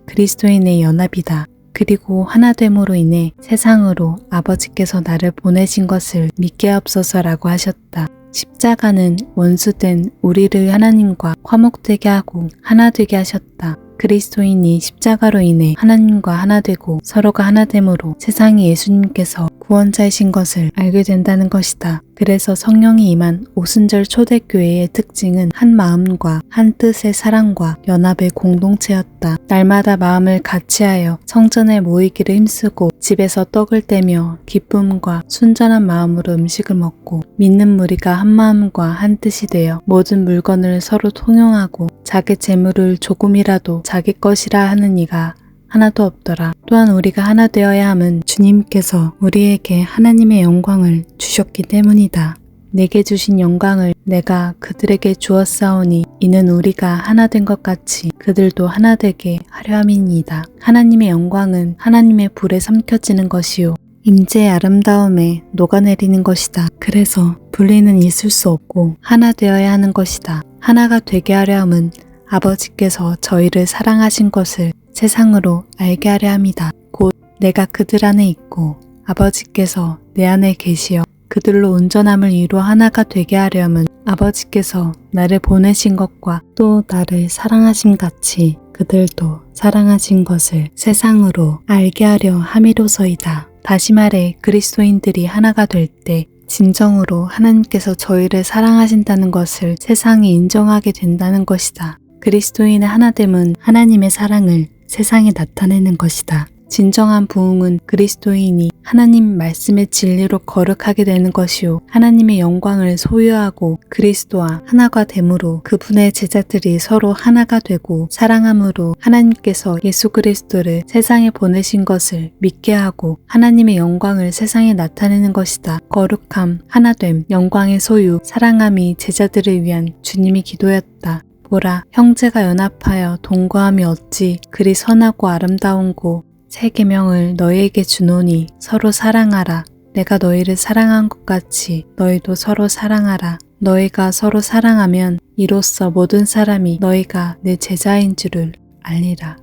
그리스도인의 연합이다. 그리고 하나됨으로 인해 세상으로 아버지께서 나를 보내신 것을 믿게 하옵소서라고 하셨다. 십자가는 원수된 우리를 하나님과 화목되게 하고 하나 되게 하셨다. 그리스도인이 십자가로 인해 하나님과 하나 되고 서로가 하나됨으로 세상에 예수님께서 구원자이신 것을 알게 된다는 것이다. 그래서 성령이 임한 오순절 초대교회의 특징은 한 마음과 한 뜻의 사랑과 연합의 공동체였다. 날마다 마음을 같이하여 성전에 모이기를 힘쓰고 집에서 떡을 떼며 기쁨과 순전한 마음으로 음식을 먹고 믿는 무리가 한 마음과 한 뜻이 되어 모든 물건을 서로 통용하고 자기 재물을 조금이라도 자기 것이라 하는 이가 하나도 없더라. 또한 우리가 하나 되어야 함은 주님께서 우리에게 하나님의 영광을 주셨기 때문이다. 내게 주신 영광을 내가 그들에게 주었사오니 이는 우리가 하나 된 것 같이 그들도 하나 되게 하려 함이니이다. 하나님의 영광은 하나님의 불에 삼켜지는 것이요 임재의 아름다움에 녹아내리는 것이다. 그래서 분리는 있을 수 없고 하나 되어야 하는 것이다. 하나가 되게 하려 함은 아버지께서 저희를 사랑하신 것을 세상으로 알게 하려 함이다. 곧 내가 그들 안에 있고 아버지께서 내 안에 계시어 그들로 온전함을 이루어 하나가 되게 하려면 아버지께서 나를 보내신 것과 또 나를 사랑하심 같이 그들도 사랑하신 것을 세상으로 알게 하려 함이로서이다. 다시 말해 그리스도인들이 하나가 될 때 진정으로 하나님께서 저희를 사랑하신다는 것을 세상이 인정하게 된다는 것이다. 그리스도인의 하나됨은 하나님의 사랑을 세상에 나타내는 것이다. 진정한 부흥은 그리스도인이 하나님 말씀의 진리로 거룩하게 되는 것이요 하나님의 영광을 소유하고 그리스도와 하나가 됨으로 그분의 제자들이 서로 하나가 되고 사랑함으로 하나님께서 예수 그리스도를 세상에 보내신 것을 믿게 하고 하나님의 영광을 세상에 나타내는 것이다. 거룩함, 하나됨, 영광의 소유, 사랑함이 제자들을 위한 주님의 기도였다. 보라, 형제가 연합하여 동거함이 어찌 그리 선하고 아름다운고 새 계명을 너희에게 주노니 서로 사랑하라. 내가 너희를 사랑한 것 같이 너희도 서로 사랑하라. 너희가 서로 사랑하면 이로써 모든 사람이 너희가 내 제자인 줄을 알리라.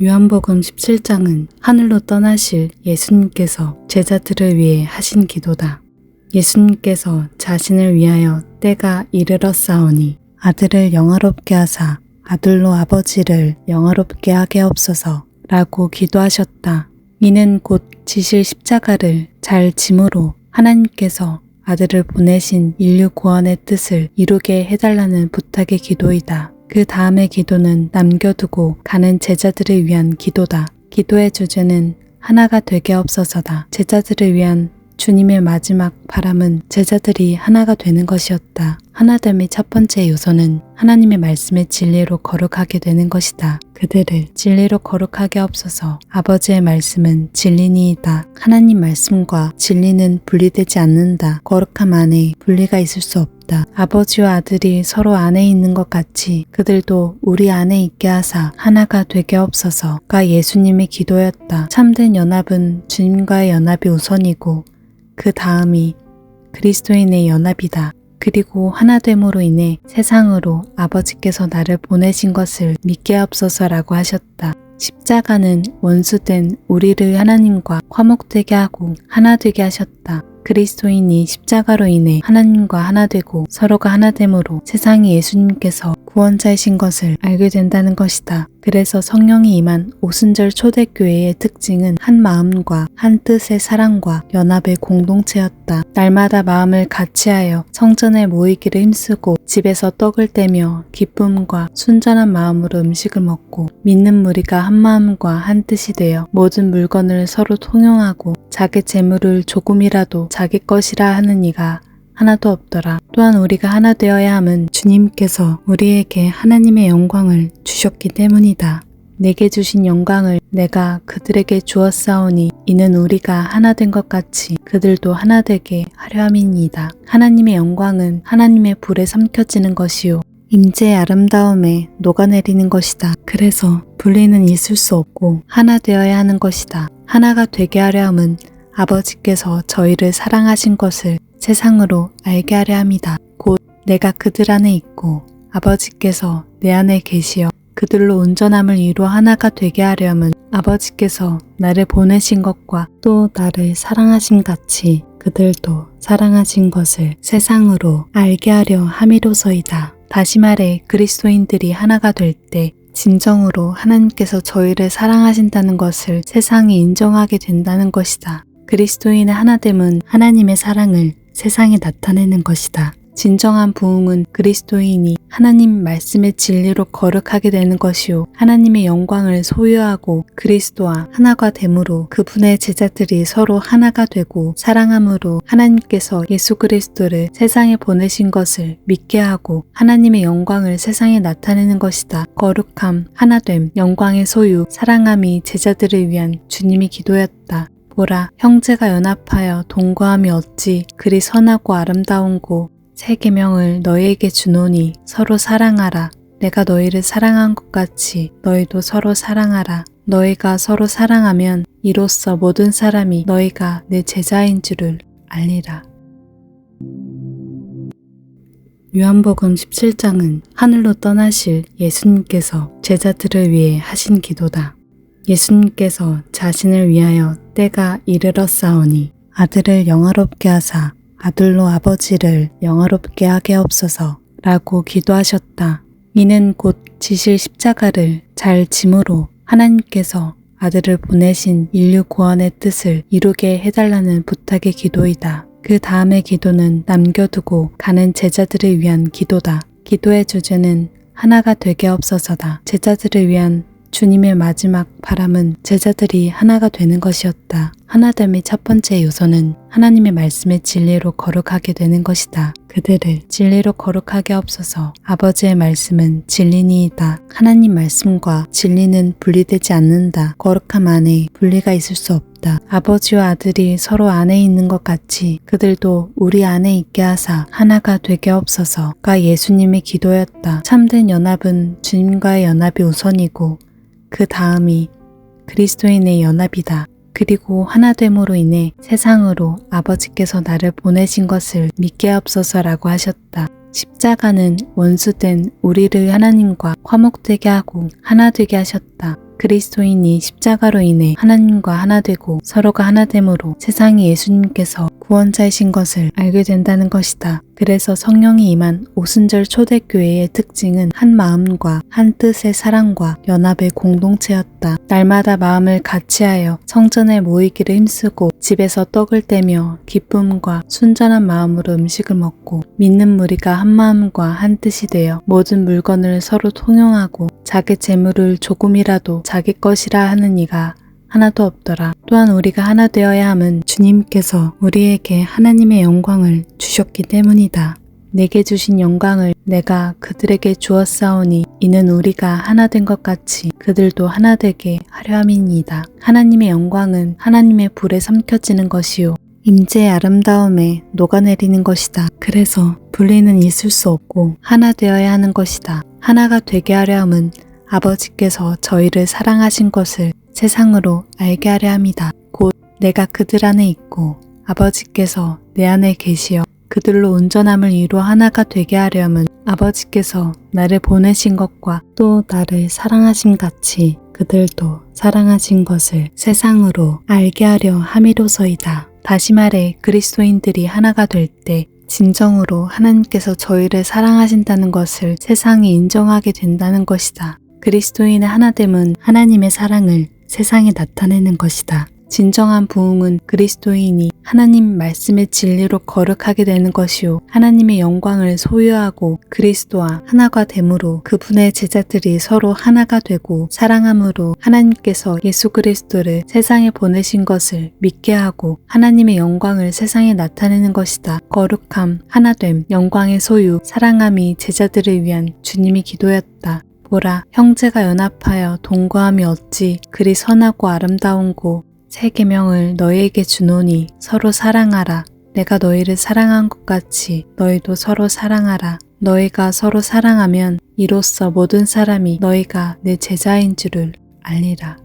요한복음 17장은 하늘로 떠나실 예수님께서 제자들을 위해 하신 기도다. 예수님께서 자신을 위하여 때가 이르렀사오니 아들을 영화롭게 하사 아들로 아버지를 영화롭게 하게 없소서 라고 기도하셨다. 이는 곧 지실 십자가를 잘 짐으로 하나님께서 아들을 보내신 인류 구원의 뜻을 이루게 해달라는 부탁의 기도이다. 그 다음의 기도는 남겨두고 가는 제자들을 위한 기도다. 기도의 주제는 하나가 되게 없어서다. 제자들을 위한 주님의 마지막 바람은 제자들이 하나가 되는 것이었다. 하나됨의 첫 번째 요소는 하나님의 말씀의 진리로 거룩하게 되는 것이다. 그들을 진리로 거룩하게 없어서 아버지의 말씀은 진리니이다. 하나님 말씀과 진리는 분리되지 않는다. 거룩함 안에 분리가 있을 수 없다. 아버지와 아들이 서로 안에 있는 것 같이 그들도 우리 안에 있게 하사 하나가 되게 없어서가 예수님의 기도였다. 참된 연합은 주님과의 연합이 우선이고 그 다음이 그리스도인의 연합이다. 그리고 하나됨으로 인해 세상으로 아버지께서 나를 보내신 것을 믿게 하옵소서라고 하셨다. 십자가는 원수된 우리를 하나님과 화목되게 하고 하나 되게 하셨다. 그리스도인이 십자가로 인해 하나님과 하나 되고 서로가 하나 됨으로 세상이 예수님께서 구원자이신 것을 알게 된다는 것이다. 그래서 성령이 임한 오순절 초대교회의 특징은 한 마음과 한 뜻의 사랑과 연합의 공동체였다. 날마다 마음을 같이하여 성전에 모이기를 힘쓰고 집에서 떡을 떼며 기쁨과 순전한 마음으로 음식을 먹고 믿는 무리가 한 마음과 한 뜻이 되어 모든 물건을 서로 통용하고 자기 재물을 조금이라도 자기 것이라 하는 이가 하나도 없더라. 또한 우리가 하나 되어야 함은 주님께서 우리에게 하나님의 영광을 주셨기 때문이다. 내게 주신 영광을 내가 그들에게 주었사오니 이는 우리가 하나 된 것 같이 그들도 하나 되게 하려 함이니이다. 하나님의 영광은 하나님의 불에 삼켜지는 것이요 임재의 아름다움에 녹아내리는 것이다. 그래서 분리는 있을 수 없고 하나 되어야 하는 것이다. 하나가 되게 하려 함은 아버지께서 저희를 사랑하신 것을 세상으로 알게 하려 함이다. 곧 내가 그들 안에 있고 아버지께서 내 안에 계시어 그들로 온전함을 이루어 하나가 되게 하려면 아버지께서 나를 보내신 것과 또 나를 사랑하신 같이 그들도 사랑하신 것을 세상으로 알게 하려 함이로서이다. 다시 말해 그리스도인들이 하나가 될 때 진정으로 하나님께서 저희를 사랑하신다는 것을 세상이 인정하게 된다는 것이다. 그리스도인의 하나됨은 하나님의 사랑을 세상에 나타내는 것이다. 진정한 부흥은 그리스도인이 하나님 말씀의 진리로 거룩하게 되는 것이요 하나님의 영광을 소유하고 그리스도와 하나가 됨으로 그분의 제자들이 서로 하나가 되고 사랑함으로 하나님께서 예수 그리스도를 세상에 보내신 것을 믿게 하고 하나님의 영광을 세상에 나타내는 것이다. 거룩함, 하나됨, 영광의 소유, 사랑함이 제자들을 위한 주님의 기도였다. 보라, 형제가 연합하여 동거함이 어찌 그리 선하고 아름다운고 새 계명을 너희에게 주노니 서로 사랑하라. 내가 너희를 사랑한 것 같이 너희도 서로 사랑하라. 너희가 서로 사랑하면 이로써 모든 사람이 너희가 내 제자인 줄을 알리라. 요한복음 17장은 하늘로 떠나실 예수님께서 제자들을 위해 하신 기도다. 예수님께서 자신을 위하여 때가 이르렀사오니 아들을 영화롭게 하사 아들로 아버지를 영화롭게 하게 없소서 라고 기도하셨다. 이는 곧 지실 십자가를 잘 짐으로 하나님께서 아들을 보내신 인류 구원의 뜻을 이루게 해달라는 부탁의 기도이다. 그 다음의 기도는 남겨두고 가는 제자들을 위한 기도다. 기도의 주제는 하나가 되게 없어서다. 제자들을 위한 주님의 마지막 바람은 제자들이 하나가 되는 것이었다. 하나됨의 첫 번째 요소는 하나님의 말씀의 진리로 거룩하게 되는 것이다. 그들을 진리로 거룩하게 없어서 아버지의 말씀은 진리니이다. 하나님 말씀과 진리는 분리되지 않는다. 거룩함 안에 분리가 있을 수 없다. 아버지와 아들이 서로 안에 있는 것 같이 그들도 우리 안에 있게 하사 하나가 되게 없어서가 예수님의 기도였다. 참된 연합은 주님과의 연합이 우선이고 그 다음이 그리스도인의 연합이다. 그리고 하나됨으로 인해 세상으로 아버지께서 나를 보내신 것을 믿게 하옵소서라고 하셨다. 십자가는 원수된 우리를 하나님과 화목되게 하고 하나 되게 하셨다. 그리스도인이 십자가로 인해 하나님과 하나 되고 서로가 하나됨으로 세상에 예수님께서 구원자이신 것을 알게 된다는 것이다. 그래서 성령이 임한 오순절 초대교회의 특징은 한 마음과 한 뜻의 사랑과 연합의 공동체였다. 날마다 마음을 같이하여 성전에 모이기를 힘쓰고 집에서 떡을 떼며 기쁨과 순전한 마음으로 음식을 먹고 믿는 무리가 한 마음과 한 뜻이 되어 모든 물건을 서로 통용하고 자기 재물을 조금이라도 자기 것이라 하는 이가 하나도 없더라. 또한 우리가 하나 되어야 함은 주님께서 우리에게 하나님의 영광을 주셨기 때문이다. 내게 주신 영광을 내가 그들에게 주었사오니 이는 우리가 하나 된 것 같이 그들도 하나 되게 하려 함이니이다. 하나님의 영광은 하나님의 불에 삼켜지는 것이요 임재의 아름다움에 녹아내리는 것이다. 그래서 분리는 있을 수 없고 하나 되어야 하는 것이다. 하나가 되게 하려 함은 아버지께서 저희를 사랑하신 것을 세상으로 알게 하려 함이다. 곧 내가 그들 안에 있고 아버지께서 내 안에 계시어 그들로 온전함을 이루어 하나가 되게 하려면 아버지께서 나를 보내신 것과 또 나를 사랑하심 같이 그들도 사랑하신 것을 세상으로 알게 하려 함이로서이다. 다시 말해 그리스도인들이 하나가 될 때 진정으로 하나님께서 저희를 사랑하신다는 것을 세상이 인정하게 된다는 것이다. 그리스도인의 하나됨은 하나님의 사랑을 세상에 나타내는 것이다. 진정한 부흥은 그리스도인이 하나님 말씀의 진리로 거룩하게 되는 것이요 하나님의 영광을 소유하고 그리스도와 하나가 됨으로 그분의 제자들이 서로 하나가 되고 사랑함으로 하나님께서 예수 그리스도를 세상에 보내신 것을 믿게 하고 하나님의 영광을 세상에 나타내는 것이다. 거룩함, 하나됨, 영광의 소유, 사랑함이 제자들을 위한 주님의 기도였다. 보라, 형제가 연합하여 동거함이 어찌 그리 선하고 아름다운고 새 계명을 너희에게 주노니 서로 사랑하라. 내가 너희를 사랑한 것 같이 너희도 서로 사랑하라. 너희가 서로 사랑하면 이로써 모든 사람이 너희가 내 제자인 줄을 알리라.